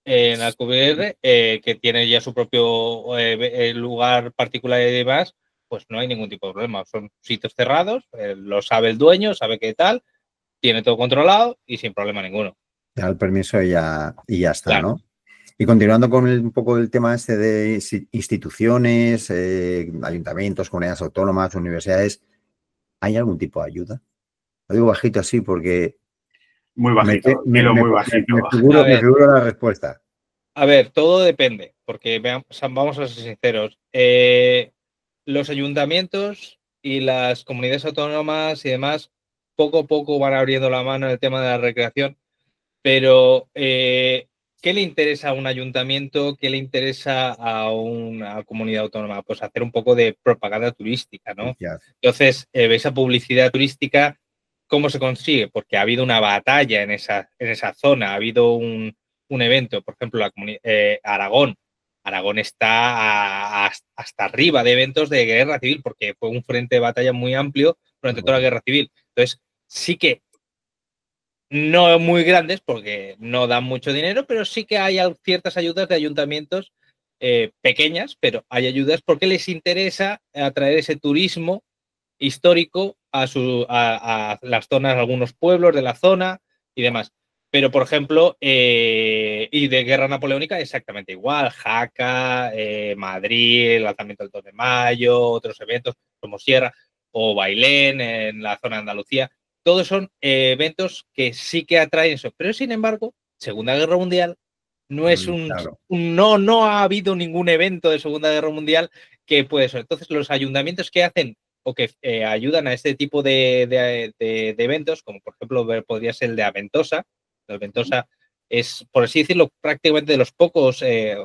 En Alcubierre, que tiene ya su propio lugar particular y demás, pues no hay ningún tipo de problema. Son sitios cerrados, lo sabe el dueño, sabe qué tal, tiene todo controlado y sin problema ninguno. Ya el permiso y ya está, Claro. ¿no? Y continuando con un poco el tema este de instituciones, ayuntamientos, comunidades autónomas, universidades, ¿hay algún tipo de ayuda? Lo digo bajito así porque Muy bajito, dilo muy bajito. me figuro la respuesta. A ver, todo depende, porque vamos a ser sinceros. Los ayuntamientos y las comunidades autónomas y demás poco a poco van abriendo la mano en el tema de la recreación, pero ¿qué le interesa a un ayuntamiento? ¿Qué le interesa a una comunidad autónoma? Pues hacer un poco de propaganda turística, ¿no? Entonces, esa publicidad turística, ¿cómo se consigue? Porque ha habido una batalla en esa zona, ha habido un evento, por ejemplo, Aragón. Aragón está hasta arriba de eventos de guerra civil, porque fue un frente de batalla muy amplio durante toda la guerra civil. Entonces, sí que no muy grandes porque no dan mucho dinero, pero sí que hay ciertas ayudas de ayuntamientos pequeñas, pero hay ayudas porque les interesa atraer ese turismo histórico a las zonas, algunos pueblos de la zona y demás. Pero, por ejemplo, y de guerra napoleónica exactamente igual, Jaca, Madrid, el lanzamiento del 2 de mayo, otros eventos como Sierra o Bailén en la zona de Andalucía. Todos son eventos que sí que atraen eso. Pero, sin embargo, Segunda Guerra Mundial, No es Claro. no ha habido ningún evento de Segunda Guerra Mundial que puede ser. Entonces, los ayuntamientos que hacen o que ayudan a este tipo de eventos, como por ejemplo podría ser el de Aventosa. El Aventosa es, por así decirlo, prácticamente de los pocos,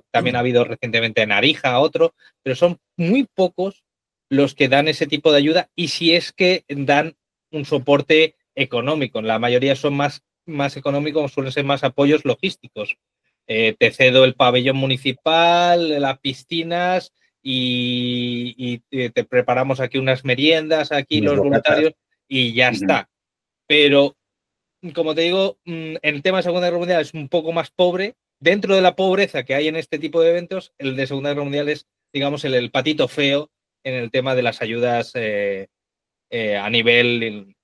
también ha habido recientemente en Arija otro, pero son muy pocos los que dan ese tipo de ayuda, y si es que dan un soporte económico. La mayoría son más económicos, suelen ser más apoyos logísticos. Te cedo el pabellón municipal, las piscinas y te preparamos aquí unas meriendas, aquí Unos los bocatas. voluntarios, y ya está. Pero, como te digo, el tema de Segunda Guerra Mundial es un poco más pobre. Dentro de la pobreza que hay en este tipo de eventos, el de Segunda Guerra Mundial es, digamos, el patito feo en el tema de las ayudas a nivel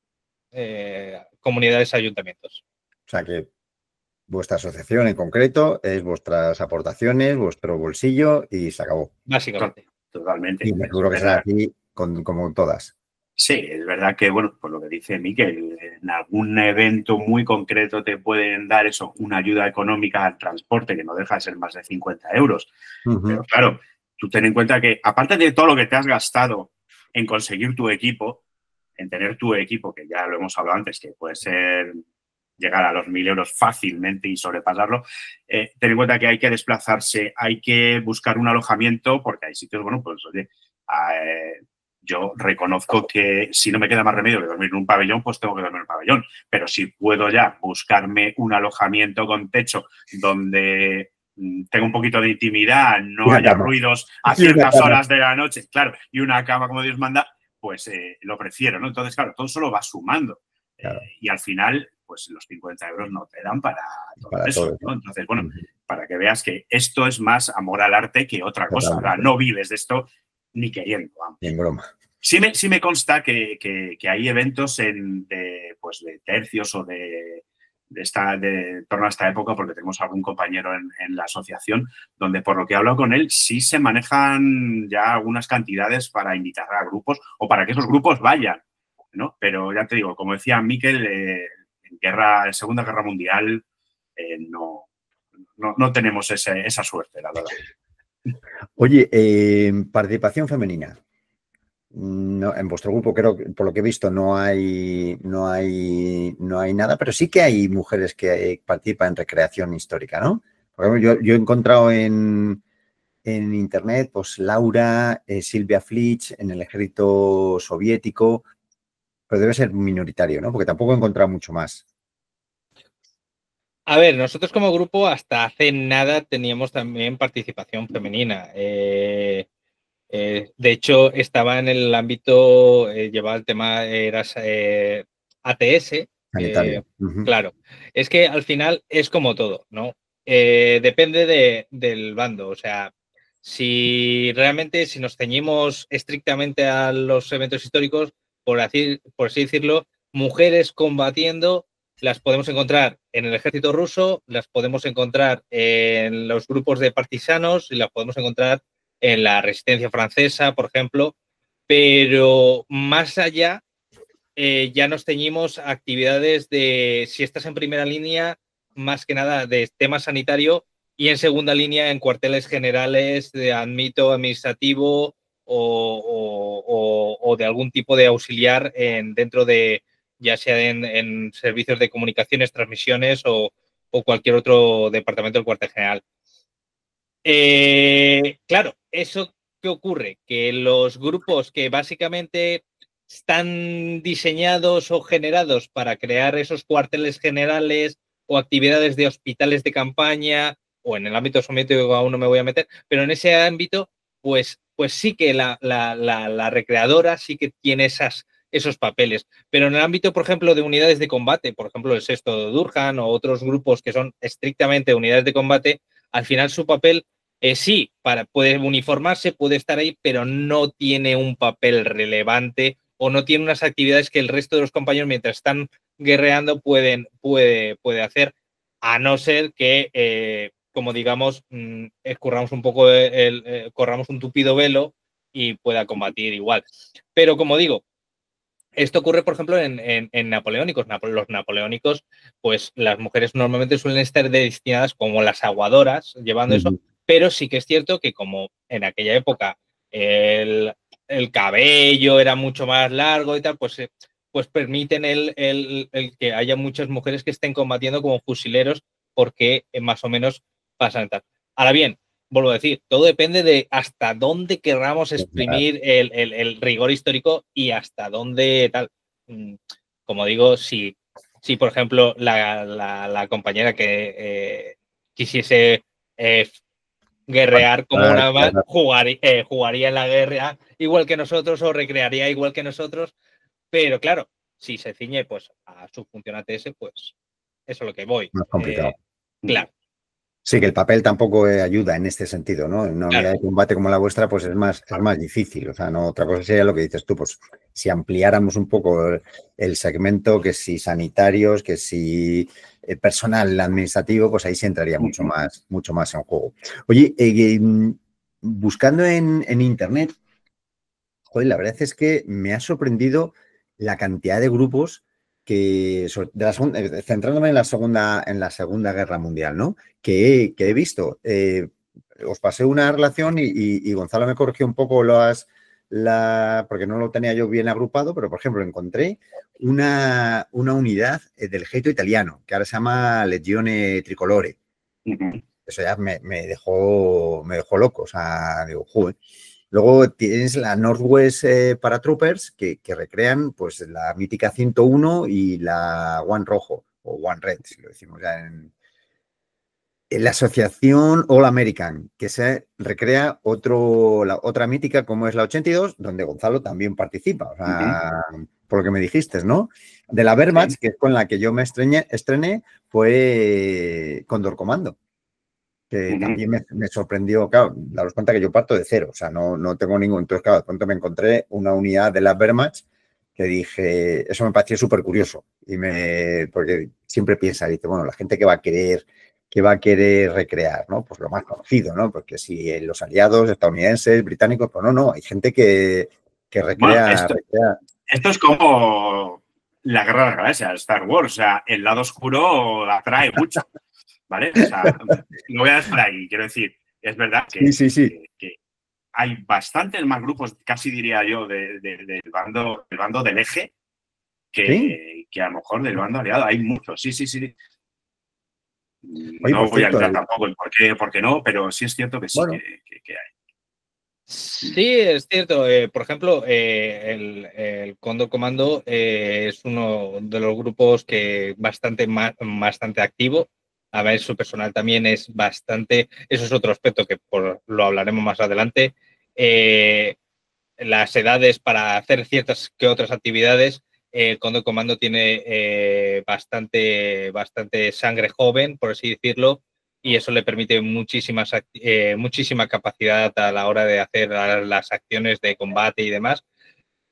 comunidades, ayuntamientos. O sea que vuestra asociación en concreto es vuestras aportaciones, vuestro bolsillo y se acabó. Básicamente. Totalmente. Y me seguro que será así como todas. Sí, es verdad que, bueno, por lo que dice Miquel, en algún evento muy concreto te pueden dar eso, una ayuda económica al transporte, que no deja de ser más de 50 euros. Pero claro, tú ten en cuenta que, aparte de todo lo que te has gastado en conseguir tu equipo, en tener tu equipo, que ya lo hemos hablado antes, que puede ser llegar a los 1.000 euros fácilmente y sobrepasarlo, ten en cuenta que hay que desplazarse, hay que buscar un alojamiento, porque hay sitios, bueno, pues oye, yo reconozco que si no me queda más remedio que dormir en un pabellón, pues tengo que dormir en un pabellón. Pero si puedo ya buscarme un alojamiento con techo donde tengo un poquito de intimidad, no haya ruidos a ciertas horas de la noche, claro, y una cama como Dios manda, pues lo prefiero, ¿no? Entonces, claro, todo eso lo va sumando. Claro. Y al final, pues los 50 euros no te dan para todo eso, ¿no? Entonces, bueno, para que veas que esto es más amor al arte que otra cosa. Ahora, no vives de esto ni queriendo. Vamos. Ni en broma. Sí me consta que hay eventos de tercios o de torno a esta época, porque tenemos algún compañero en la asociación, donde por lo que he hablado con él, sí se manejan ya algunas cantidades para invitar a grupos o para que esos grupos vayan, ¿no? Pero ya te digo, como decía Miquel, en Segunda Guerra Mundial no tenemos esa suerte, la verdad. Oye, participación femenina. No, en vuestro grupo creo que por lo que he visto no hay nada, pero sí que hay mujeres que participan en recreación histórica, ¿no? Por ejemplo, yo he encontrado en internet, pues Laura, Silvia Flitsch en el ejército soviético, pero debe ser minoritario, ¿no? Porque tampoco he encontrado mucho más. A ver, nosotros como grupo hasta hace nada teníamos también participación femenina. De hecho, estaba en el ámbito, llevaba el tema, eras ATS. Sanitario. Claro, es que al final es como todo, ¿no? Depende del bando. O sea, si realmente, si nos ceñimos estrictamente a los eventos históricos, por así decirlo, mujeres combatiendo las podemos encontrar en el ejército ruso, las podemos encontrar en los grupos de partisanos y las podemos encontrar en la resistencia francesa, por ejemplo, pero más allá ya nos ceñimos a actividades de, si estás en primera línea, más que nada de tema sanitario, y en segunda línea en cuarteles generales de ámbito administrativo o de algún tipo de auxiliar dentro de, ya sea en servicios de comunicaciones, transmisiones o cualquier otro departamento del cuartel general. Claro, ¿eso qué ocurre? Que los grupos que básicamente están diseñados o generados para crear esos cuarteles generales o actividades de hospitales de campaña, o en el ámbito soviético aún no me voy a meter, pero en ese ámbito, pues sí que la recreadora sí que tiene esos papeles. Pero en el ámbito, por ejemplo, de unidades de combate, por ejemplo, el Sexto de Durhan o otros grupos que son estrictamente unidades de combate, al final su papel sí, puede uniformarse, puede estar ahí, pero no tiene un papel relevante o no tiene unas actividades que el resto de los compañeros, mientras están guerreando, puede hacer, a no ser que, como digamos, escurramos un poco, corramos un tupido velo y pueda combatir igual. Pero como digo, esto ocurre, por ejemplo, en napoleónicos. Los napoleónicos, pues las mujeres normalmente suelen estar destinadas como las aguadoras, llevando eso, pero sí que es cierto que como en aquella época el cabello era mucho más largo y tal, pues permiten el que haya muchas mujeres que estén combatiendo como fusileros porque más o menos pasan tal. Ahora bien, vuelvo a decir, todo depende de hasta dónde querramos exprimir el rigor histórico y hasta dónde tal. Como digo, si por ejemplo, la compañera que quisiese guerrear como una más, jugaría en la guerra igual que nosotros o recrearía igual que nosotros, pero claro, si se ciñe pues a su función ATS, pues eso es lo que voy. Más complicado. Claro. Sí, que el papel tampoco ayuda en este sentido, ¿no? En una unidad de combate como la vuestra, pues es más difícil. O sea, no, otra cosa sería lo que dices tú, pues si ampliáramos un poco el segmento, que si sanitarios, que si personal administrativo, pues ahí sí entraría mucho más en juego. Oye, buscando en internet, joder, la verdad es que me ha sorprendido la cantidad de grupos que, centrándome en la Segunda Guerra Mundial, ¿no? Que he visto. Os pasé una relación y Gonzalo me corrigió un poco porque no lo tenía yo bien agrupado, pero por ejemplo encontré una unidad del ejército italiano que ahora se llama Legione Tricolore. Eso ya me dejó loco. O sea, digo, joder. Luego tienes la Northwest Paratroopers que recrean pues la mítica 101 y la One Rojo o One Red, si lo decimos ya en la asociación All American, que se recrea otra mítica como es la 82, donde Gonzalo también participa. O sea, por lo que me dijiste, ¿no? De la Wehrmacht, que es con la que yo me estrené, fue Condor Commando. Que también me sorprendió, claro, daros cuenta que yo parto de cero, o sea, no tengo ningún. Entonces, claro, de pronto me encontré una unidad de la Wehrmacht que dije, eso me pareció súper curioso, porque siempre piensa, dice, bueno, la gente que va a querer recrear, ¿no? Pues lo más conocido, ¿no? Porque si los aliados estadounidenses, británicos, pues no, hay gente que recrea. Bueno, esto es como la Guerra de las Galaxias, Star Wars, o sea, el lado oscuro atrae mucho. ¿Vale? O sea, lo voy a dejar ahí. Quiero decir, es verdad que, que hay bastantes más grupos, casi diría yo, del bando del eje que a lo mejor del bando aliado. Hay muchos, sí. Oye, no voy a entrar tampoco en por qué no, pero sí es cierto que sí, bueno, que hay. Sí, es cierto. Por ejemplo, el Condor Commando es uno de los grupos que bastante activo. A ver, su personal también es bastante. Eso es otro aspecto que lo hablaremos más adelante. Las edades para hacer ciertas que otras actividades. El Condor Commando tiene bastante sangre joven, por así decirlo, y eso le permite muchísima capacidad a la hora de hacer las acciones de combate y demás.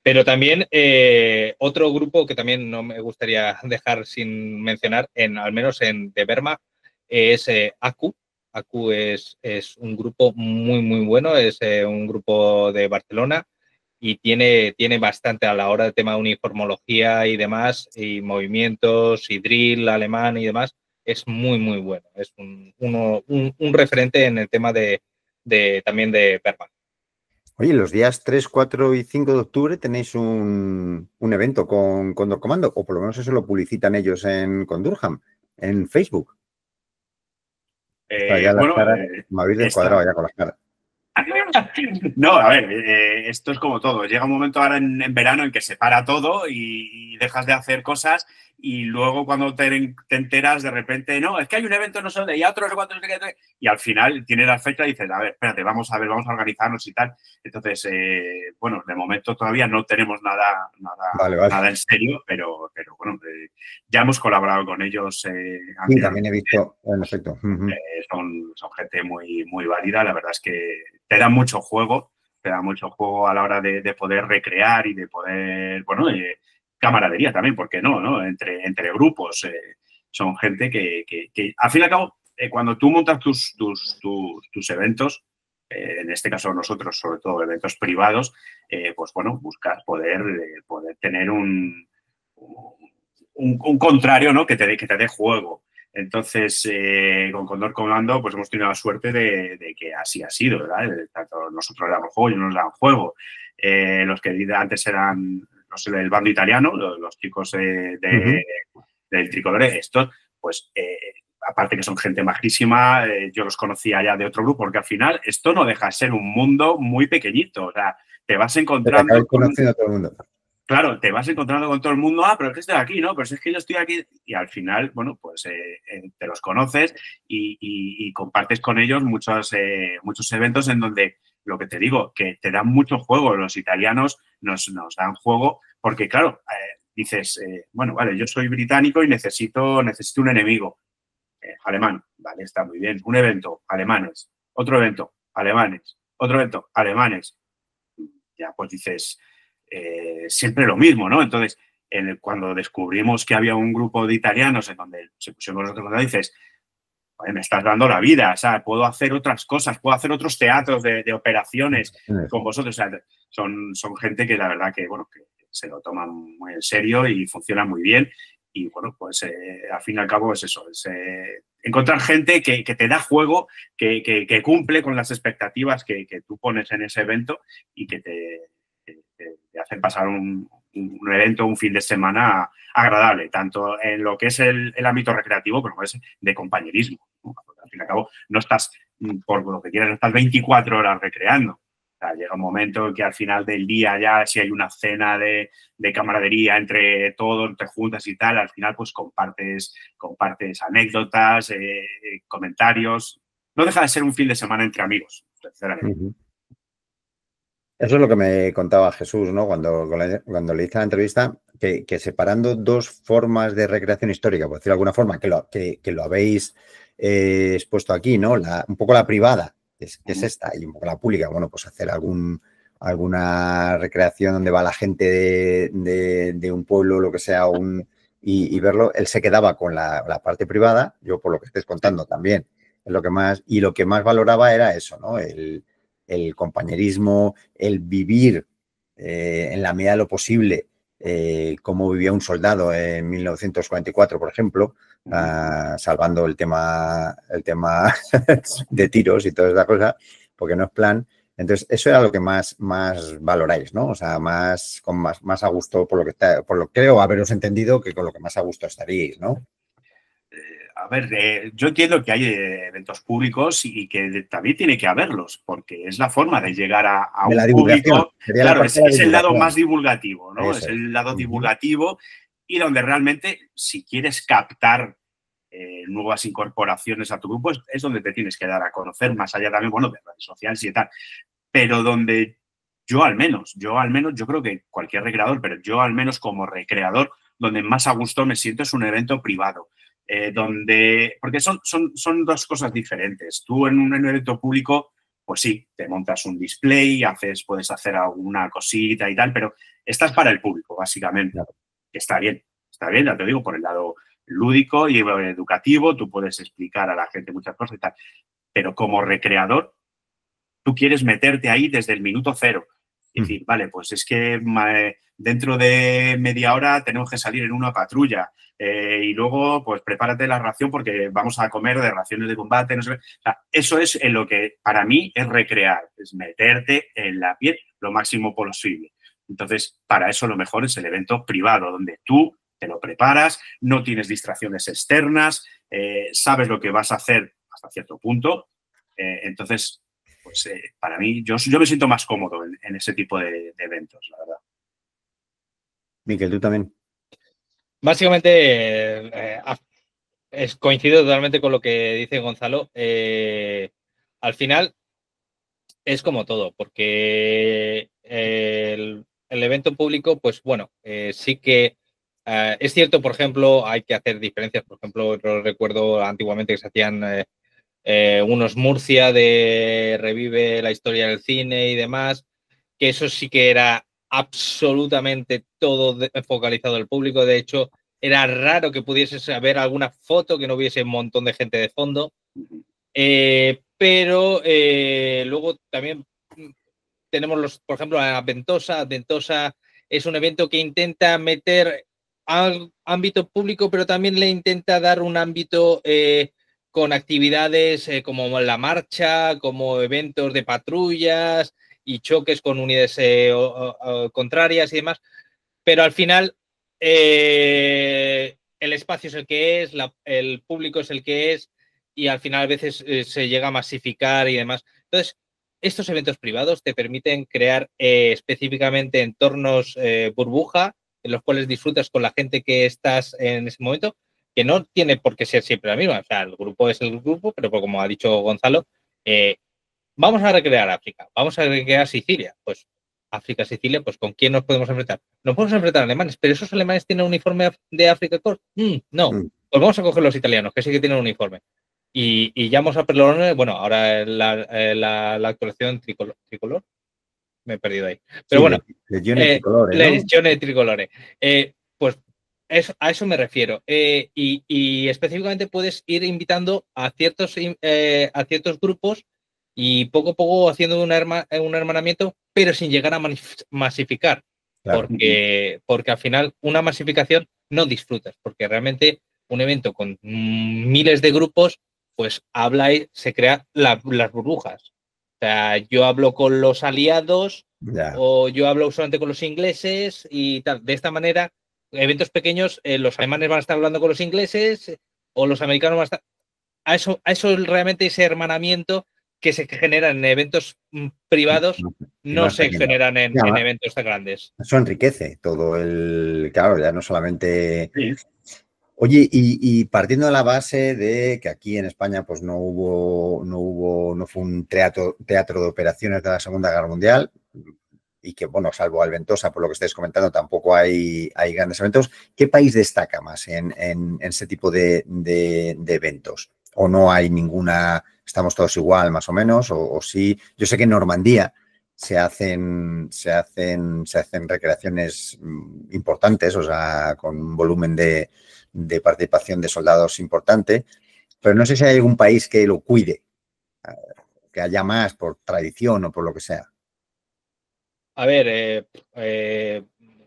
Pero también otro grupo que también no me gustaría dejar sin mencionar, al menos de Wehrmacht, es ACU. ACU es un grupo muy bueno, es un grupo de Barcelona y tiene bastante a la hora del tema de uniformología y demás, y movimientos y drill alemán y demás. Es muy bueno. Es un referente en el tema también de Wehrmacht. Oye, los días 3, 4 y 5 de octubre tenéis un evento con Condor Commando, o por lo menos eso lo publicitan ellos con Durham, en Facebook. Ya las caras, me habéis descuadrado ya con las caras. No, a ver, esto es como todo. Llega un momento ahora en verano en que se para todo y dejas de hacer cosas y luego cuando te enteras de repente, no, es que hay un evento no sé, y a otros cuantos, y al final tienes la fecha y dices, a ver, espérate, vamos a organizarnos y tal. Entonces, bueno, de momento todavía no tenemos nada en serio, pero bueno, ya hemos colaborado con ellos. Sí, también he visto, en efecto. Son gente muy válida, la verdad es que te da mucho juego a la hora de poder recrear y de poder, bueno, camaradería también, ¿por qué no? Entre grupos. Son gente que al fin y al cabo, cuando tú montas tus eventos, en este caso nosotros, sobre todo eventos privados, pues bueno, buscar poder tener un contrario, ¿no? Que te dé juego. Entonces, con Condor Comando, pues hemos tenido la suerte de que así ha sido, ¿verdad? Tanto nosotros le damos juego, ellos nos dan juego. Los que antes eran el bando italiano, los chicos del tricolore, estos, pues aparte que son gente majísima, yo los conocía ya de otro grupo, porque al final esto no deja de ser un mundo muy pequeñito. O sea, te vas encontrando conociendo a todo el mundo. Claro, te vas encontrando con todo el mundo, pero es que estoy aquí, ¿no? Pero es que yo estoy aquí. Y al final, bueno, pues te los conoces y compartes con ellos muchos eventos en donde, lo que te digo, que te dan mucho juego. Los italianos nos dan juego porque, claro, dices, bueno, vale, yo soy británico y necesito un enemigo. Alemán, vale, está muy bien. Un evento, alemanes. Otro evento, alemanes. Otro evento, alemanes. Ya, pues dices... siempre lo mismo, ¿no? Entonces, cuando descubrimos que había un grupo de italianos en donde se pusieron los otros, dices, me estás dando la vida, o sea, puedo hacer otras cosas, puedo hacer otros teatros de operaciones con vosotros. O sea, son gente que la verdad que, bueno, que se lo toman muy en serio y funciona muy bien. Y bueno, pues al fin y al cabo es eso, es encontrar gente que te da juego, que cumple con las expectativas que tú pones en ese evento y que te hacen pasar un evento, un fin de semana agradable, tanto en lo que es el ámbito recreativo como es de compañerismo, ¿no? Porque al fin y al cabo no estás, por lo que quieras, no estás 24 horas recreando. O sea, llega un momento en que al final del día ya si hay una cena de camaradería entre todos, te juntas y tal, al final pues compartes anécdotas, comentarios. No deja de ser un fin de semana entre amigos, sinceramente. Eso es lo que me contaba Jesús, ¿no? Cuando le hice la entrevista, que separando dos formas de recreación histórica, por decirlo de alguna forma, que lo habéis expuesto aquí, ¿no? Un poco la privada, que es esta, y un poco la pública, bueno, pues hacer alguna recreación donde va la gente de un pueblo, lo que sea, y verlo. Él se quedaba con la parte privada, yo por lo que estés contando también, es lo que más valoraba era eso, ¿no? El compañerismo, el vivir en la medida de lo posible cómo vivía un soldado en 1944, por ejemplo, salvando el tema de tiros y toda esa cosa, porque no es plan. Entonces, eso era lo que más valoráis, ¿no? O sea, más a gusto, por lo que creo haberos entendido, que con lo que más a gusto estaríais, ¿no? A ver, yo entiendo que hay eventos públicos y que también tiene que haberlos, porque es la forma de llegar a un público. Claro, es el lado más divulgativo, ¿no? Es el lado divulgativo y donde realmente, si quieres captar nuevas incorporaciones a tu grupo, es donde te tienes que dar a conocer, más allá también, bueno, de redes sociales y tal. Pero donde yo al menos, yo creo que cualquier recreador, pero yo al menos como recreador, donde más a gusto me siento es un evento privado. Porque son dos cosas diferentes. Tú en un evento público, pues sí, te montas un display, puedes hacer alguna cosita y tal, pero estás para el público, básicamente. Claro. Está bien, ya te digo, por el lado lúdico y educativo, tú puedes explicar a la gente muchas cosas y tal, pero como recreador, tú quieres meterte ahí desde el minuto cero. Y decir, vale, pues es que dentro de media hora tenemos que salir en una patrulla y luego pues prepárate la ración porque vamos a comer de raciones de combate. No sé. O sea, eso es en lo que para mí es recrear, es meterte en la piel lo máximo posible. Entonces, para eso lo mejor es el evento privado, donde tú te lo preparas, no tienes distracciones externas, sabes lo que vas a hacer hasta cierto punto. Entonces, pues para mí, yo me siento más cómodo en ese tipo de eventos, la verdad. Miquel, ¿tú también? Básicamente, coincido totalmente con lo que dice Gonzalo. Al final, es como todo, porque el evento público, pues bueno, sí que es cierto, por ejemplo, hay que hacer diferencias. Por ejemplo, yo recuerdo antiguamente que se hacían unos Murcia de revive la historia del cine y demás, que eso sí que era absolutamente todo focalizado al público. De hecho, era raro que pudieses ver alguna foto que no hubiese un montón de gente de fondo. pero luego también tenemos por ejemplo, a Ventosa. Ventosa es un evento que intenta meter al ámbito público, pero también le intenta dar un ámbito con actividades como la marcha, como eventos de patrullas y choques con unidades contrarias y demás. Pero al final el espacio es el que es, el público es el que es, y al final a veces se llega a masificar y demás. Entonces, estos eventos privados te permiten crear específicamente entornos burbuja en los cuales disfrutas con la gente que estás en ese momento, que no tiene por qué ser siempre la misma. O sea, el grupo es el grupo, pero como ha dicho Gonzalo, vamos a recrear África, vamos a recrear Sicilia. Pues África, Sicilia, pues ¿con quién nos podemos enfrentar? Nos podemos enfrentar a alemanes, pero ¿esos alemanes tienen un uniforme de África Corps? No. Pues vamos a coger los italianos, que sí que tienen un uniforme. Y llamamos a Perlone, bueno, ahora la actuación tricolor, me he perdido ahí. Pero sí, bueno, Legione Tricolore, ¿no? Legione Tricolore. Pues a eso me refiero. Y específicamente puedes ir invitando a ciertos grupos y poco a poco haciendo un hermanamiento, pero sin llegar a masificar. Claro. Porque al final una masificación no disfrutas, porque realmente un evento con miles de grupos, pues habla y se crean las burbujas. O sea, yo hablo con los aliados o yo hablo solamente con los ingleses y tal. De esta manera, eventos pequeños, los alemanes van a estar hablando con los ingleses o los americanos van a estar... A eso realmente ese hermanamiento que se genera en eventos privados no se generan en eventos tan grandes. Eso enriquece todo el... Claro, ya no solamente... Sí. Oye, y partiendo de la base de que aquí en España pues no fue un teatro de operaciones de la Segunda Guerra Mundial y que, bueno, salvo Alventosa, por lo que estáis comentando, tampoco hay grandes eventos. ¿Qué país destaca más en ese tipo de eventos? ¿O no hay ninguna, estamos todos igual más o menos? ¿O sí? Yo sé que en Normandía se hacen recreaciones importantes, o sea, con un volumen de participación de soldados importante, pero no sé si hay algún país que lo cuide, que haya más por tradición o por lo que sea. A ver,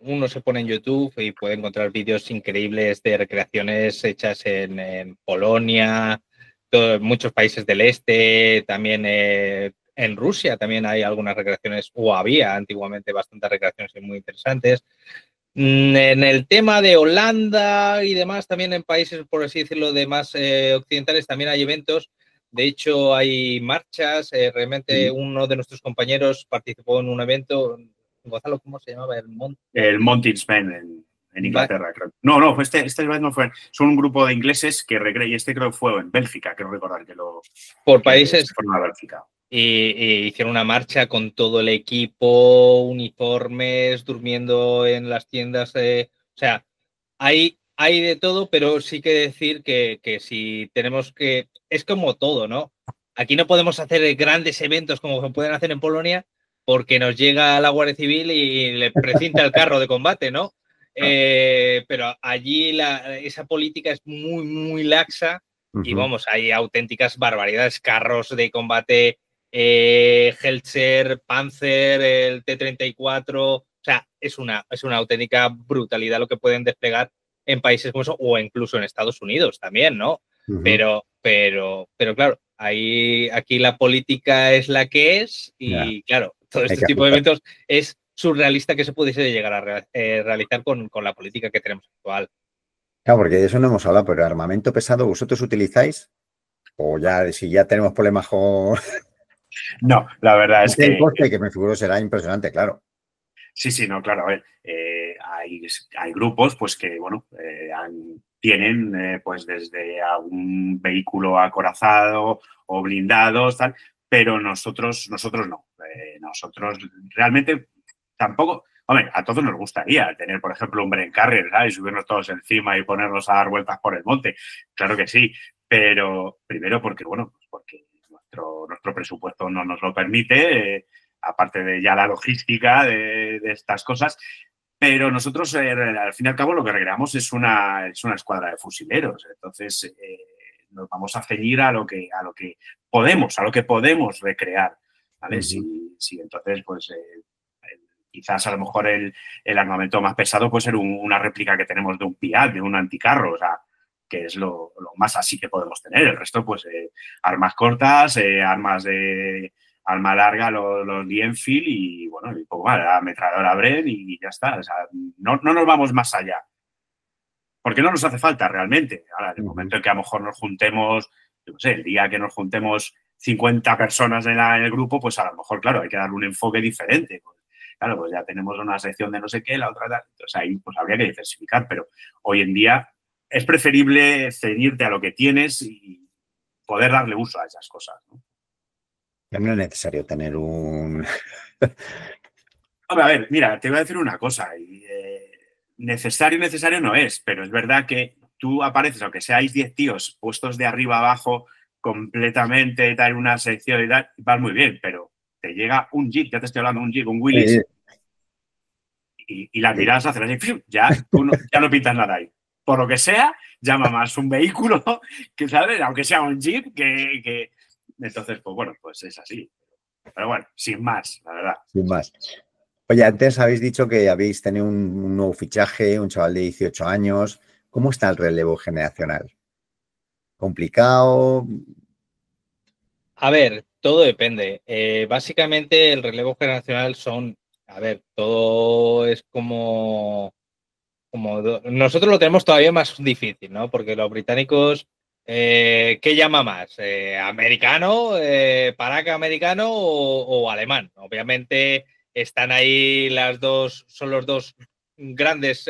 uno se pone en YouTube y puede encontrar vídeos increíbles de recreaciones hechas en Polonia, muchos países del este, también en Rusia también hay algunas recreaciones, o había antiguamente bastantes recreaciones muy interesantes. En el tema de Holanda y demás, también en países, por así decirlo, de más occidentales, también hay eventos. De hecho, hay marchas. Realmente uno de nuestros compañeros participó en un evento. Gonzalo, ¿cómo se llamaba? El Mountains Men en Inglaterra, creo. No, este vez no fue. Son un grupo de ingleses que recrean, y este creo que fue en Bélgica, creo recordar que lo... Por países... Fueron a Bélgica. Y hicieron una marcha con todo el equipo, uniformes, durmiendo en las tiendas. O sea, hay de todo, pero sí que decir que si tenemos que... Es como todo, ¿no? Aquí no podemos hacer grandes eventos como se pueden hacer en Polonia porque nos llega la Guardia Civil y le precinta el carro de combate, ¿no? Pero allí esa política es muy, muy laxa y vamos, hay auténticas barbaridades, carros de combate... Helzer, Panzer, el T-34, o sea, es una auténtica brutalidad lo que pueden desplegar en países como eso, o incluso en Estados Unidos también, ¿no? Pero claro, aquí la política es la que es y claro, todo este tipo de eventos es surrealista que se pudiese llegar a realizar con la política que tenemos actual. Claro, porque de eso no hemos hablado, pero armamento pesado, ¿vosotros utilizáis? O ya, si ya tenemos problemas con... No, la verdad es que... El coste que me figuro será impresionante, claro. Sí, no, claro, a ver, hay grupos pues que, bueno, tienen pues desde un vehículo acorazado o blindados, tal, pero nosotros no. Nosotros realmente tampoco... Hombre, a todos nos gustaría tener, por ejemplo, un Bren Carrier, ¿sabes? Subirnos todos encima y ponernos a dar vueltas por el monte. Claro que sí, pero primero porque, bueno, porque nuestro presupuesto no nos lo permite, aparte de ya la logística de estas cosas. Pero nosotros, al fin y al cabo, lo que recreamos es una escuadra de fusileros. Entonces, nos vamos a ceñir a lo que podemos recrear, ¿vale? Si entonces, pues quizás a lo mejor el armamento más pesado puede ser una réplica que tenemos de un Piat, de un anticarro, o sea, que es lo más así que podemos tener. El resto, pues, armas cortas, armas de arma larga, los Enfield y, bueno, y poco más, la ametralladora Bren y ya está. O sea, no nos vamos más allá. Porque no nos hace falta realmente. Ahora, en el momento en que a lo mejor nos juntemos, yo no sé, el día que nos juntemos 50 personas en el grupo, pues a lo mejor, claro, hay que darle un enfoque diferente. Pues, claro, pues ya tenemos una sección de no sé qué, la otra, entonces ahí pues habría que diversificar, pero hoy en día es preferible ceñirte a lo que tienes y poder darle uso a esas cosas, ¿no? Ya no es necesario tener un... Hombre, a ver, mira, te voy a decir una cosa. Necesario no es, pero es verdad que tú apareces, aunque seáis 10 tíos puestos de arriba abajo completamente, tal, una sección y tal, vas muy bien, pero te llega un Jeep, ya te estoy hablando, un Jeep, un Willys, y las miradas hacen así, ya no pintas nada ahí. Por lo que sea, llama más un vehículo, que sabes, aunque sea un Jeep, que... Entonces, pues bueno, pues es así. Pero bueno, sin más, la verdad. Sin más. Oye, antes habéis dicho que habéis tenido un nuevo fichaje, un chaval de 18 años. ¿Cómo está el relevo generacional? ¿Complicado? A ver, todo depende. Básicamente el relevo generacional todo es como nosotros lo tenemos todavía más difícil, ¿no? Porque los británicos, ¿qué llama más? ¿Americano, paraca americano o alemán? Obviamente están ahí son los dos grandes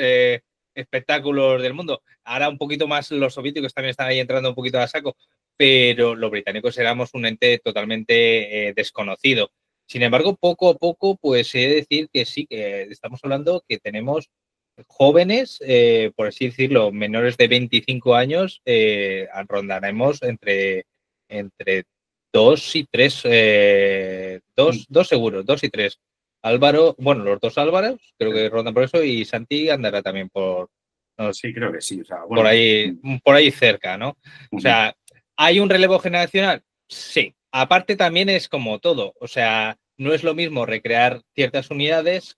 espectáculos del mundo. Ahora un poquito más los soviéticos también están ahí entrando un poquito a saco, pero los británicos éramos un ente totalmente desconocido. Sin embargo, poco a poco, pues he de decir que sí, que estamos hablando que tenemos jóvenes, por así decirlo, menores de 25 años, rondaremos entre 2 y 3, dos seguros, 2 y 3. Álvaro, bueno, los dos Álvaros, creo que rondan por eso, y Santi andará también Sí, creo que sí. O sea, bueno, por ahí cerca, ¿no? O sea, ¿hay un relevo generacional? Sí. Aparte también es como todo, o sea, no es lo mismo recrear ciertas unidades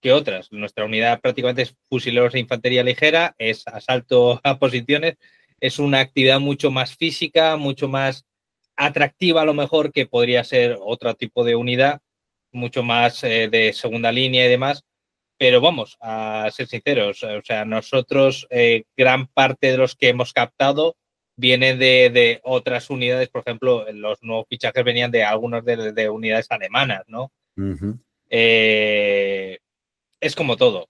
que otras. Nuestra unidad prácticamente es fusileros de infantería ligera, es asalto a posiciones, es una actividad mucho más física, mucho más atractiva a lo mejor que podría ser otro tipo de unidad, mucho más de segunda línea y demás. Pero vamos, a ser sinceros, o sea, nosotros, gran parte de los que hemos captado vienen de otras unidades, por ejemplo, los nuevos fichajes venían de algunos de unidades alemanas, ¿no? Es como todo.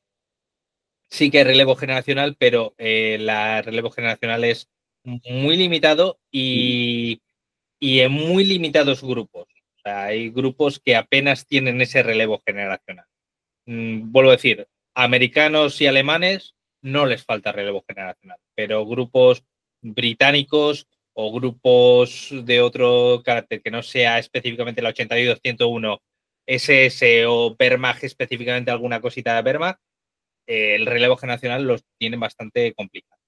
Sí que hay relevo generacional, pero el relevo generacional es muy limitado y en muy limitados grupos. O sea, hay grupos que apenas tienen ese relevo generacional. Vuelvo a decir, americanos y alemanes no les falta relevo generacional, pero grupos británicos o grupos de otro carácter que no sea específicamente la 82-101 SS o Wehrmacht, específicamente alguna cosita de Wehrmacht, el relevo generacional los tienen bastante complicado.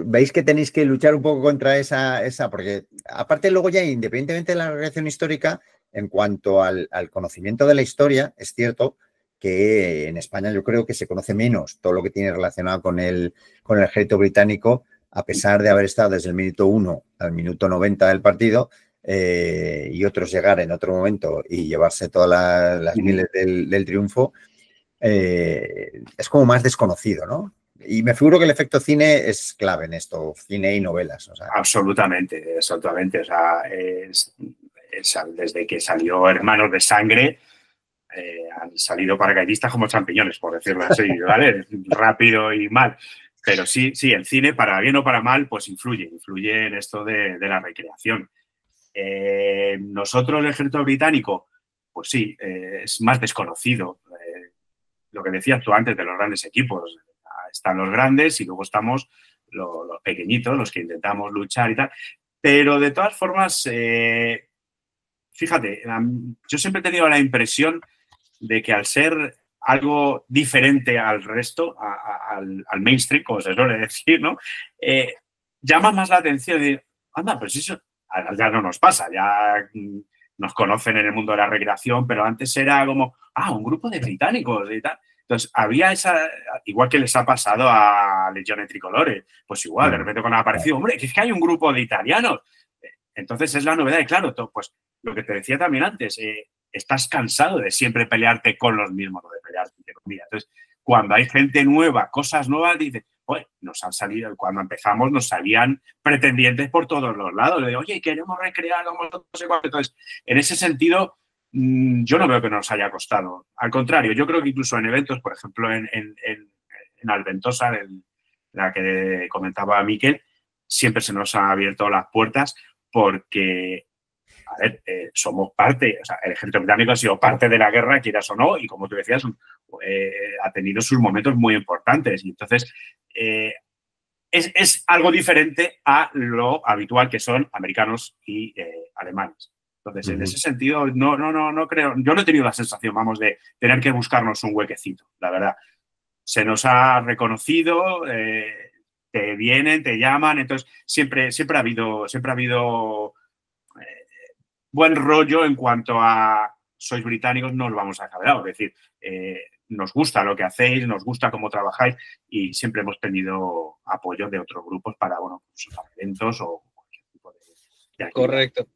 ¿Veis que tenéis que luchar un poco contra esa, porque aparte luego ya, independientemente de la recreación histórica, en cuanto al conocimiento de la historia, es cierto que en España yo creo que se conoce menos todo lo que tiene relacionado con el ejército británico, a pesar de haber estado desde el minuto 1 al minuto 90 del partido, y otros llegar en otro momento y llevarse todas las miles del triunfo, es como más desconocido, ¿no? Y me figuro que el efecto cine es clave en esto, cine y novelas. O sea. Absolutamente. O sea, desde que salió Hermanos de Sangre, han salido paracaidistas como champiñones, por decirlo así, ¿vale? Rápido y mal. Pero sí, el cine, para bien o para mal, pues influye en esto de la recreación. Nosotros, el ejército británico, pues sí, es más desconocido. Lo que decías tú antes de los grandes equipos. Están los grandes y luego estamos los pequeñitos, los que intentamos luchar y tal. Pero de todas formas, fíjate, yo siempre he tenido la impresión de que al ser algo diferente al resto, al mainstream, como se suele decir, ¿no? llama más la atención de, anda, pues eso ya no nos pasa, ya nos conocen en el mundo de la recreación, pero antes era como, un grupo de británicos y tal. Entonces, había esa, igual que les ha pasado a Legione Tricolore, pues igual, de repente cuando ha aparecido, hombre, que es que hay un grupo de italianos. Entonces, es la novedad y claro, pues lo que te decía también antes, estás cansado de siempre pelearte con los mismos, de pelearte entre comillas. Entonces, cuando hay gente nueva, cosas nuevas, dices, pues nos han salido, cuando empezamos nos salían pretendientes por todos los lados, de oye, queremos recrear como no sé cuánto. Entonces, en ese sentido, yo no veo que nos haya costado. Al contrario, yo creo que incluso en eventos, por ejemplo, en Alventosa, la que comentaba Miquel, siempre se nos han abierto las puertas porque, a ver, somos parte, o sea, el ejército británico ha sido parte de la guerra, quieras o no, y como tú decías, ha tenido sus momentos muy importantes. Y entonces, es algo diferente a lo habitual que son americanos y alemanes. Entonces, en ese sentido, no creo, yo no he tenido la sensación, vamos, de tener que buscarnos un huequecito, la verdad. Se nos ha reconocido, te vienen, te llaman, entonces siempre ha habido buen rollo en cuanto a sois británicos, no os vamos a dejar de lado. Es decir, nos gusta lo que hacéis, nos gusta cómo trabajáis y siempre hemos tenido apoyo de otros grupos para, bueno, pues, para eventos o cualquier tipo de actividad.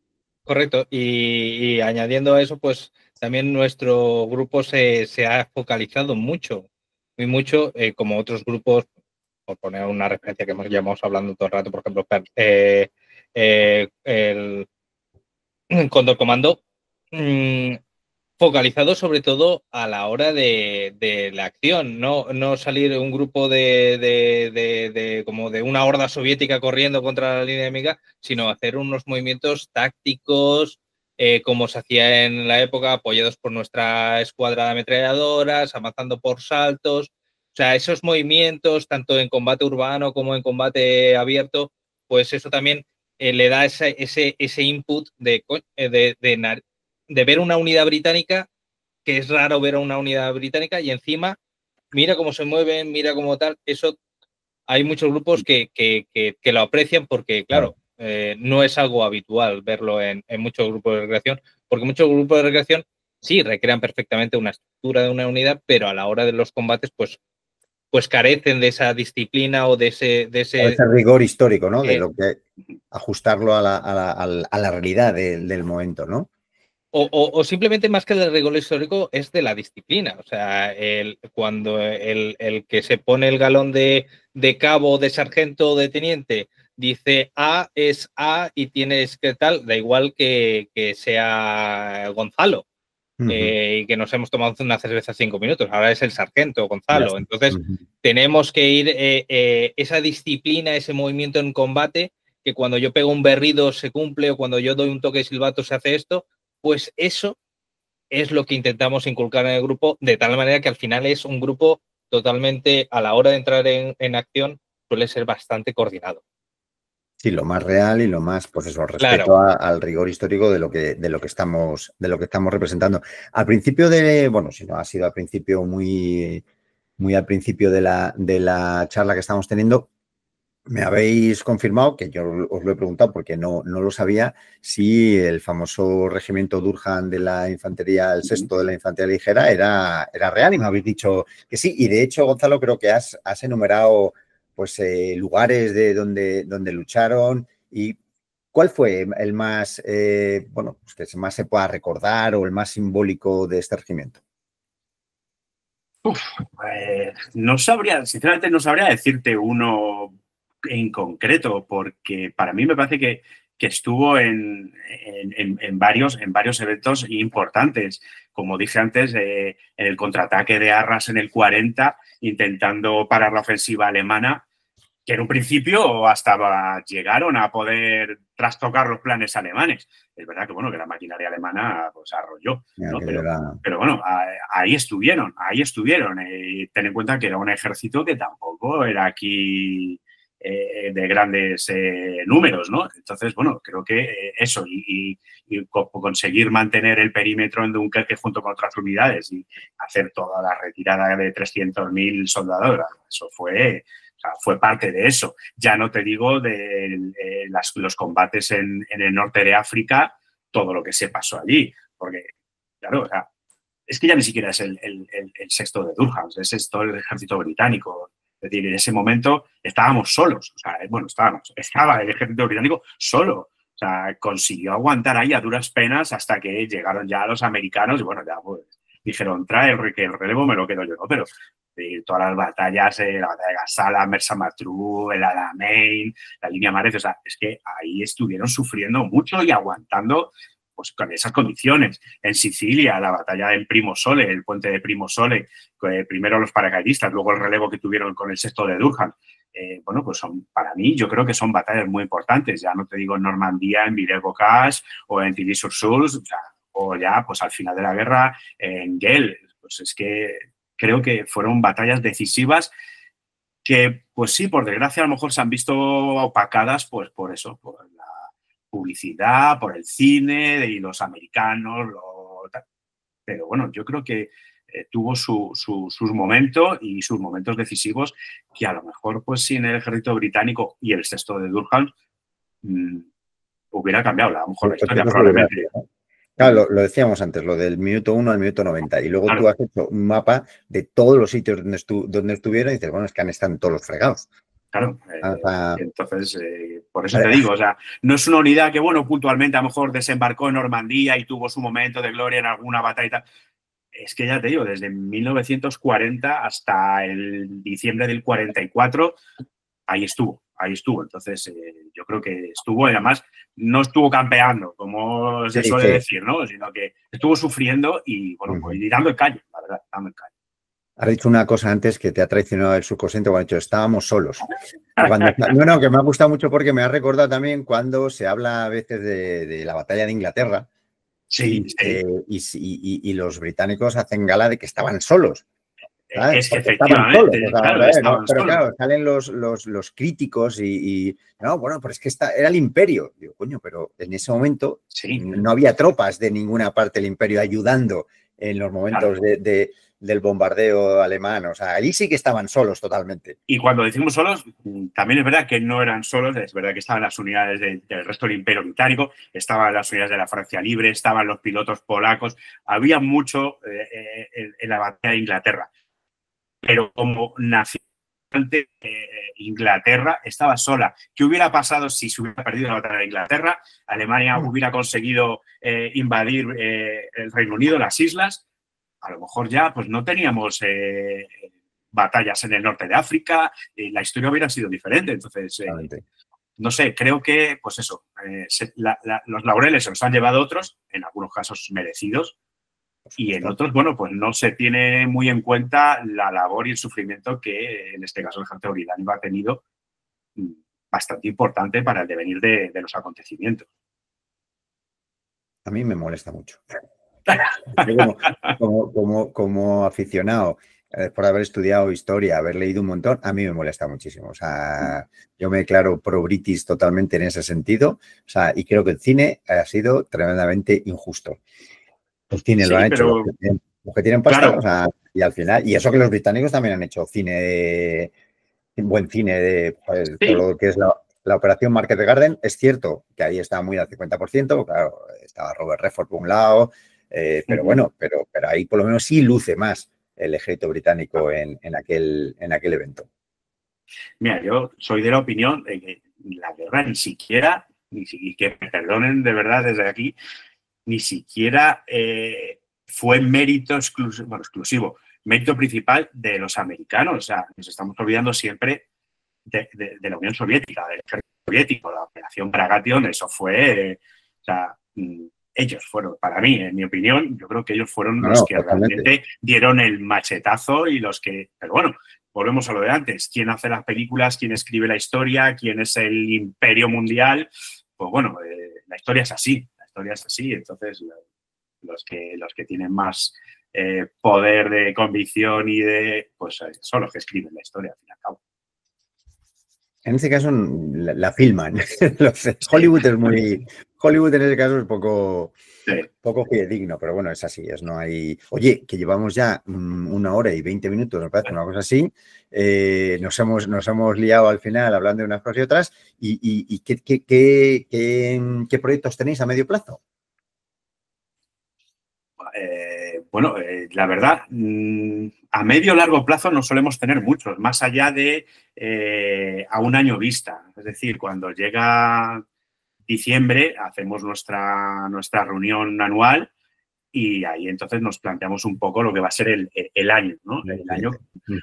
Correcto. Y añadiendo a eso, pues también nuestro grupo se ha focalizado mucho, muy mucho, como otros grupos, por poner una referencia que llevamos hablando todo el rato, por ejemplo, el Condor Comando, focalizado sobre todo a la hora de la acción, no salir un grupo como de una horda soviética corriendo contra la línea enemiga, sino hacer unos movimientos tácticos, como se hacía en la época, apoyados por nuestra escuadra de ametralladoras, avanzando por saltos. O sea, esos movimientos, tanto en combate urbano como en combate abierto, pues eso también le da ese input de ver una unidad británica, que es raro ver a una unidad británica, y encima mira cómo se mueven, mira cómo tal. Eso hay muchos grupos que lo aprecian porque, claro, no es algo habitual verlo en muchos grupos de recreación, porque muchos grupos de recreación sí recrean perfectamente una estructura de una unidad, pero a la hora de los combates, pues carecen de esa disciplina o de ese rigor histórico, ¿no? De lo que ajustarlo a la realidad del momento, ¿no? O simplemente más que del rigor histórico es de la disciplina. O sea, cuando el que se pone el galón de cabo, de sargento o de teniente dice A es A y tienes que tal, da igual que sea Gonzalo. Y que nos hemos tomado una cerveza 5 minutos, ahora es el sargento Gonzalo. Entonces, tenemos que ir esa disciplina, ese movimiento en combate, que cuando yo pego un berrido se cumple o cuando yo doy un toque de silbato se hace esto, pues eso es lo que intentamos inculcar en el grupo, de tal manera que al final es un grupo totalmente, a la hora de entrar en acción, suele ser bastante coordinado. Sí, lo más real y lo más, pues eso, respeto claro. al rigor histórico de lo que estamos representando. Al principio bueno, si no ha sido al principio muy al principio de la charla que estamos teniendo, me habéis confirmado, que yo os lo he preguntado porque no lo sabía, si el famoso regimiento Durham de la infantería, el sexto de la infantería ligera, era real, y me habéis dicho que sí. Y de hecho, Gonzalo, creo que has enumerado pues lugares de donde lucharon. ¿Y cuál fue el más, bueno, pues que más se pueda recordar o el más simbólico de este regimiento? No sabría, sinceramente no sabría decirte uno en concreto, porque para mí me parece que estuvo en varios eventos importantes. Como dije antes, en el contraataque de Arras en el 40, intentando parar la ofensiva alemana, que en un principio hasta llegaron a poder trastocar los planes alemanes. Es verdad que, bueno, que la maquinaria alemana pues arrolló, ¿no? Pero bueno, ahí estuvieron. Ten en cuenta que era un ejército que tampoco era aquí de grandes números, ¿no? Entonces, bueno, creo que eso y conseguir mantener el perímetro en Dunkerque junto con otras unidades y hacer toda la retirada de 300.000 soldados, eso fue O sea, fue parte de eso. Ya no te digo de los combates en el norte de África, todo lo que se pasó allí. Porque, claro, o sea, es que ya ni siquiera es el sexto de Durham, es todo el ejército británico. Es decir, en ese momento estábamos solos. O sea, bueno, estaba el ejército británico solo. O sea, consiguió aguantar ahí a duras penas hasta que llegaron ya los americanos y bueno, ya pues dijeron, que el relevo me lo quedo yo, ¿no? Pero todas las batallas, la batalla de Gazala, Mersa Matruh, el Alamein, la línea Mares, o sea, es que ahí estuvieron sufriendo mucho y aguantando pues con esas condiciones. En Sicilia, la batalla en Primo Sole, el puente de Primo Sole, primero los paracaidistas, luego el relevo que tuvieron con el sexto de Durham. Bueno, pues para mí, yo creo que son batallas muy importantes. Ya no te digo en Normandía, en Villers-Bocage o en Tilly-sur-Seulles, o ya pues al final de la guerra en Gel. Pues es que creo que fueron batallas decisivas que, pues sí, por desgracia a lo mejor se han visto opacadas pues por eso, por la publicidad, por el cine y los americanos. Pero bueno, yo creo que tuvo sus momentos y sus momentos decisivos que a lo mejor pues sin el ejército británico y el sexto de Durham hubiera cambiado a lo mejor la historia probablemente. Claro, lo decíamos antes, lo del minuto 1 al minuto 90. Y luego claro, tú has hecho un mapa de todos los sitios donde estuvieron y dices, bueno, es que han estado todos los fregados. Claro, entonces, por eso te digo, o sea, no es una unidad que, bueno, puntualmente a lo mejor desembarcó en Normandía y tuvo su momento de gloria en alguna batalla y tal. Es que ya te digo, desde 1940 hasta el diciembre del 44, ahí estuvo. Entonces, yo creo que estuvo, y además, no estuvo campeando, como se suele decir, ¿no? Sino que estuvo sufriendo y, bueno, pues, y dando el callo, la verdad, dando el callo. Has dicho una cosa antes que te ha traicionado el subconsciente, cuando has dicho, estábamos solos. No, que me ha gustado mucho porque me ha recordado también cuando se habla a veces de la batalla de Inglaterra. Sí, y los británicos hacen gala de que estaban solos. ¿Sabes? Es que efectivamente, estaban solos. Pero claro, salen los críticos no, bueno, pero es que era el imperio. Digo, coño, pero en ese momento no había tropas de ninguna parte del imperio ayudando en los momentos del bombardeo alemán. O sea, allí sí que estaban solos totalmente. Y cuando decimos solos, también es verdad que no eran solos, es verdad que estaban las unidades del resto del imperio británico, estaban las unidades de la Francia Libre, estaban los pilotos polacos, había mucho en la batalla de Inglaterra. Pero como nació Inglaterra estaba sola. ¿Qué hubiera pasado si se hubiera perdido la batalla de Inglaterra? Alemania hubiera conseguido invadir el Reino Unido, las islas. A lo mejor ya pues no teníamos batallas en el norte de África. La historia hubiera sido diferente. Entonces, no sé, creo que pues eso, los laureles se los han llevado otros, en algunos casos merecidos. Y en otros, bueno, pues no se tiene muy en cuenta la labor y el sufrimiento que, en este caso, el ejército británico ha tenido, bastante importante para el devenir de los acontecimientos. A mí me molesta mucho. Como aficionado, por haber estudiado historia, haber leído un montón, a mí me molesta muchísimo. O sea, yo me declaro pro-British totalmente en ese sentido. O sea, y creo que el cine ha sido tremendamente injusto. El cine lo han hecho los que tienen pasta, claro. O sea, y al final, y eso que los británicos también han hecho buen cine pues, todo lo que es la operación Market Garden. Es cierto que ahí está muy al 50%, claro, estaba Robert Redford por un lado, pero bueno, pero ahí por lo menos sí luce más el ejército británico en aquel evento. Mira, yo soy de la opinión de que la guerra ni siquiera, que me perdonen de verdad desde aquí, ni siquiera fue mérito exclusivo, mérito principal de los americanos. O sea, nos estamos olvidando siempre de la Unión Soviética, del ejército soviético, la operación Bagration, eso fue, o sea, ellos fueron, para mí, en mi opinión, yo creo que ellos fueron los que realmente dieron el machetazo y los que, pero bueno, volvemos a lo de antes, quién hace las películas, quién escribe la historia, quién es el imperio mundial, pues bueno, la historia es así. Entonces los que tienen más poder de convicción y pues son los que escriben la historia, al fin y al cabo. En este caso la filman. Hollywood es muy... Hollywood en ese caso es poco fidedigno, pero bueno, es así, no hay... Oye, que llevamos ya 1 hora y 20 minutos, me parece, una cosa así. Nos hemos liado al final hablando de unas cosas y otras. ¿Y qué proyectos tenéis a medio plazo? Bueno, la verdad, a medio o largo plazo no solemos tener muchos, más allá de a 1 año vista. Es decir, cuando llega diciembre hacemos nuestra reunión anual y ahí entonces nos planteamos un poco lo que va a ser el año, ¿no? El año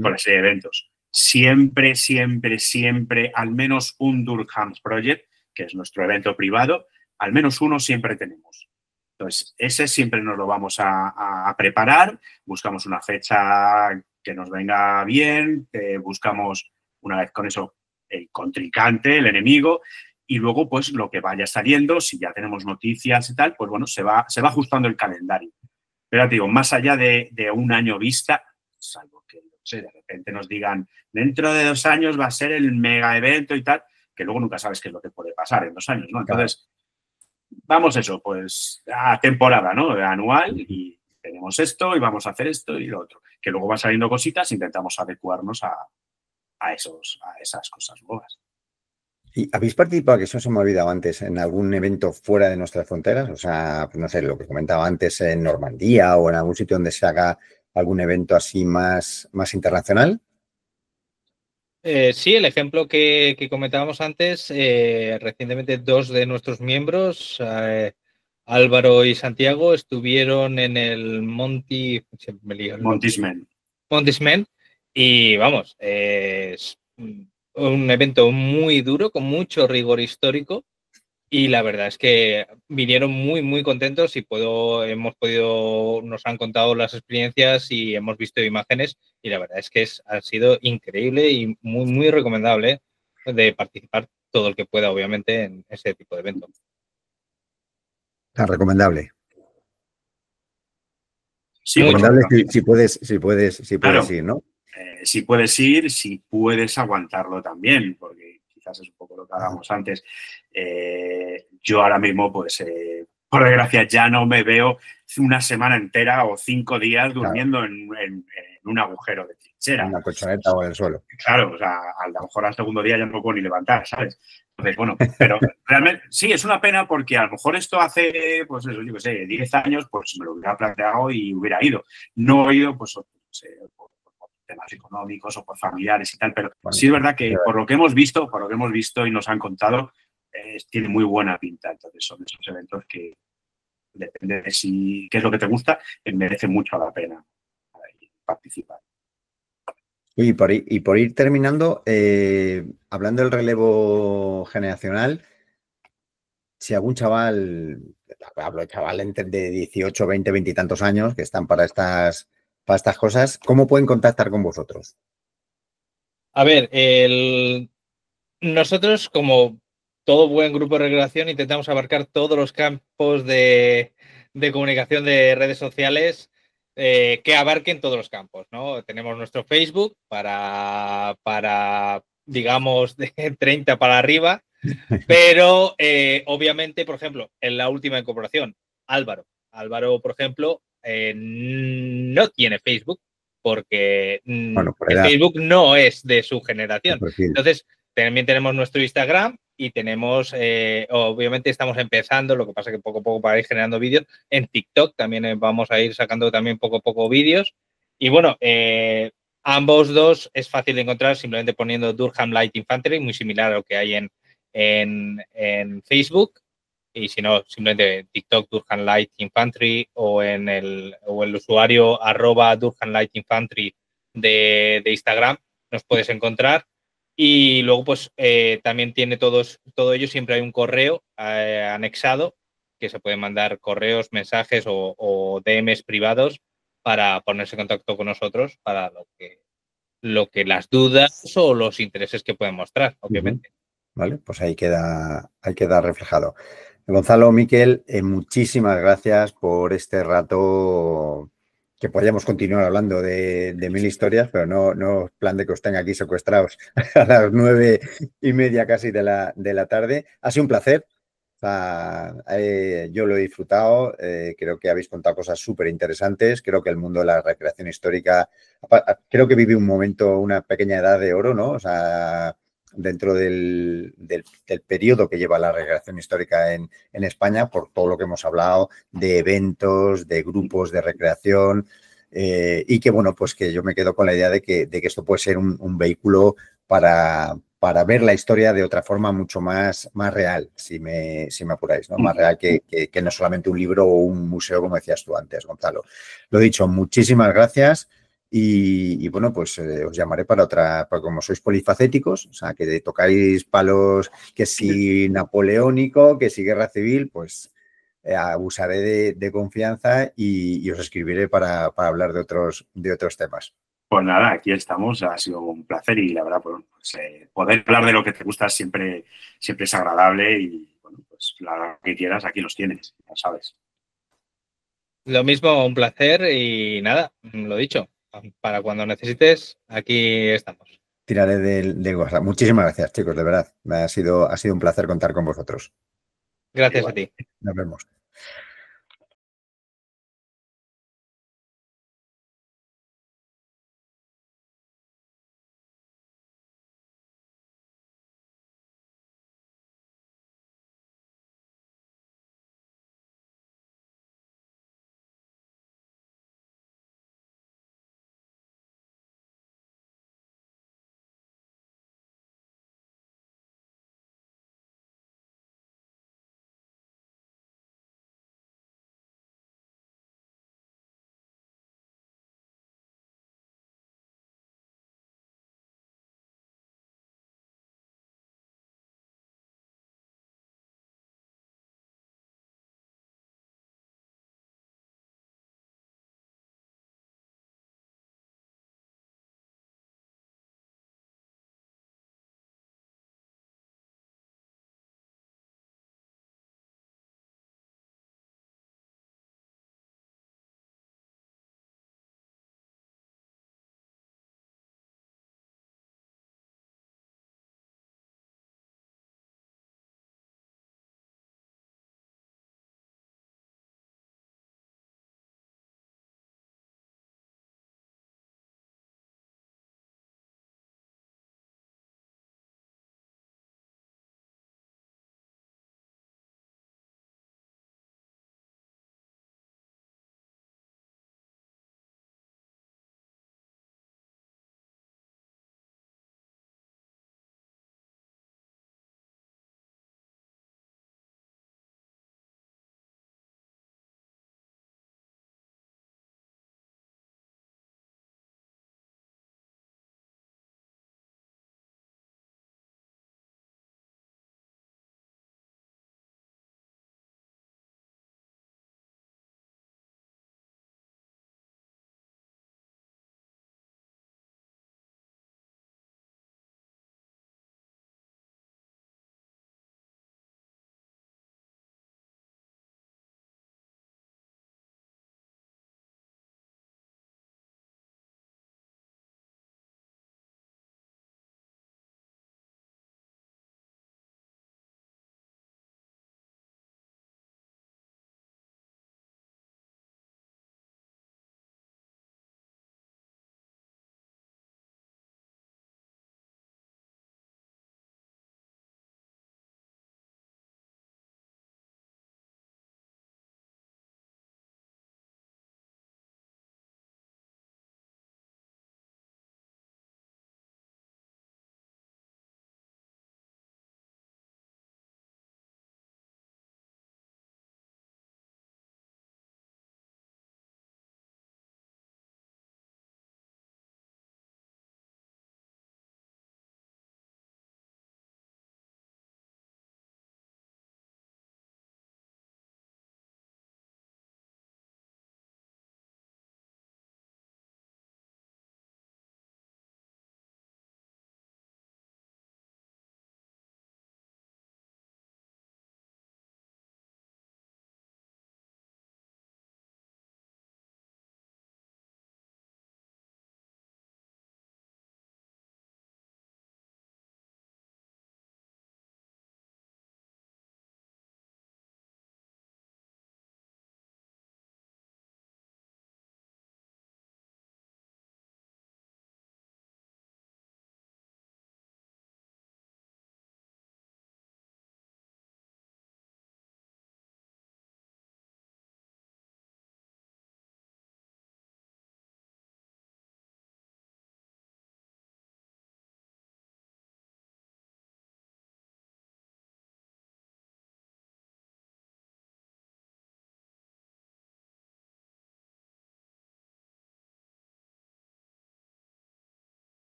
con la serie de eventos. Siempre, siempre, siempre, al menos un Durkheim Project, que es nuestro evento privado, al menos uno siempre tenemos. Entonces, ese siempre nos lo vamos a preparar, buscamos una fecha que nos venga bien, buscamos una vez con eso el contrincante, el enemigo, y luego pues lo que vaya saliendo, si ya tenemos noticias y tal, pues bueno, se va ajustando el calendario. Pero te digo, más allá de 1 año vista, salvo que no sé, de repente nos digan, dentro de 2 años va a ser el mega evento y tal, que luego nunca sabes qué es lo que puede pasar en 2 años, ¿no? Entonces, vamos eso, pues a temporada, ¿no? Anual, y tenemos esto y vamos a hacer esto y lo otro. Que luego van saliendo cositas, intentamos adecuarnos a esas cosas nuevas. ¿Y habéis participado, que eso se me ha olvidado antes, en algún evento fuera de nuestras fronteras? O sea, pues no sé, lo que comentaba antes, en Normandía o en algún sitio donde se haga algún evento así más internacional. Sí, el ejemplo que comentábamos antes, recientemente 2 de nuestros miembros, Álvaro y Santiago, estuvieron en el Monty Men, y vamos, es un evento muy duro, con mucho rigor histórico, y la verdad es que vinieron muy, muy contentos y nos han contado las experiencias y hemos visto imágenes y la verdad es que ha sido increíble y muy, muy recomendable de participar todo el que pueda, obviamente, en ese tipo de eventos. Recomendable. Sí, recomendable si puedes claro, ir, ¿no? Si puedes ir, si puedes aguantarlo también, porque quizás es un poco lo que hablábamos antes. Yo ahora mismo, pues, por desgracia, ya no me veo 1 semana entera o 5 días durmiendo en un agujero de trinchera. En una colchoneta o en el suelo. Claro, o sea, a lo mejor al segundo día ya no me puedo ni levantar, ¿sabes? Entonces, bueno, pero realmente sí, es una pena porque a lo mejor esto hace, pues eso, yo qué sé, 10 años, pues me lo hubiera planteado y hubiera ido. No he ido, pues, no sé, por temas económicos o por familiares y tal, pero bueno, sí es verdad que por lo que hemos visto y nos han contado, tiene muy buena pinta. Entonces son esos eventos que depende de qué es lo que te gusta, merece mucho la pena participar. Y por ir terminando, hablando del relevo generacional, si algún chaval, hablo de chaval de 18, 20, 20 y tantos años que están para estas cosas, ¿cómo pueden contactar con vosotros? A ver, nosotros, como todo buen grupo de recreación, intentamos abarcar todos los campos de comunicación de redes sociales que abarquen todos los campos, ¿no? Tenemos nuestro Facebook para digamos, de 30 para arriba, pero obviamente, por ejemplo, en la última incorporación, Álvaro, por ejemplo, no tiene Facebook porque el Facebook no es de su generación. Entonces, también tenemos nuestro Instagram y tenemos, obviamente estamos empezando, lo que pasa que poco a poco para ir generando vídeos. En TikTok también vamos a ir sacando también poco a poco vídeos. Y bueno, ambos dos es fácil de encontrar simplemente poniendo Durham Light Infantry, muy similar a lo que hay en Facebook. Y si no, simplemente TikTok Durham Light Infantry o el usuario @ Durham Light Infantry de Instagram nos puedes encontrar. Y luego, pues, también tiene todo ello, siempre hay un correo anexado que se pueden mandar correos, mensajes o DMs privados para ponerse en contacto con nosotros para lo que las dudas o los intereses que pueden mostrar, obviamente. Vale, pues ahí queda reflejado. Gonzalo, Miquel, muchísimas gracias por este rato que podríamos continuar hablando de mil historias, pero no plan de que os tenga aquí secuestrados a las 9:30 casi de la tarde. Ha sido un placer. O sea, yo lo he disfrutado, creo que habéis contado cosas súper interesantes, creo que el mundo de la recreación histórica, creo que vive un momento, una pequeña edad de oro, ¿no? O sea, dentro del periodo que lleva la recreación histórica en España, por todo lo que hemos hablado de eventos, de grupos de recreación, y que, bueno, pues que yo me quedo con la idea de que esto puede ser un vehículo para ver la historia de otra forma mucho más real, si me apuráis, ¿no? Más real que no solamente un libro o un museo, como decías tú antes, Gonzalo. Lo dicho, muchísimas gracias. Y bueno, pues os llamaré para otra, porque como sois polifacéticos, o sea, que tocáis palos que si napoleónico, que si guerra civil, pues abusaré de confianza y os escribiré para hablar de otros temas. Pues nada, aquí estamos, ha sido un placer y la verdad, pues, poder hablar de lo que te gusta siempre es agradable y bueno, pues la que quieras, aquí los tienes, ya sabes. Lo mismo, un placer y nada, lo dicho, para cuando necesites, aquí estamos. Tiraré de WhatsApp. Muchísimas gracias, chicos, de verdad. Ha sido un placer contar con vosotros. Gracias a ti. Nos vemos.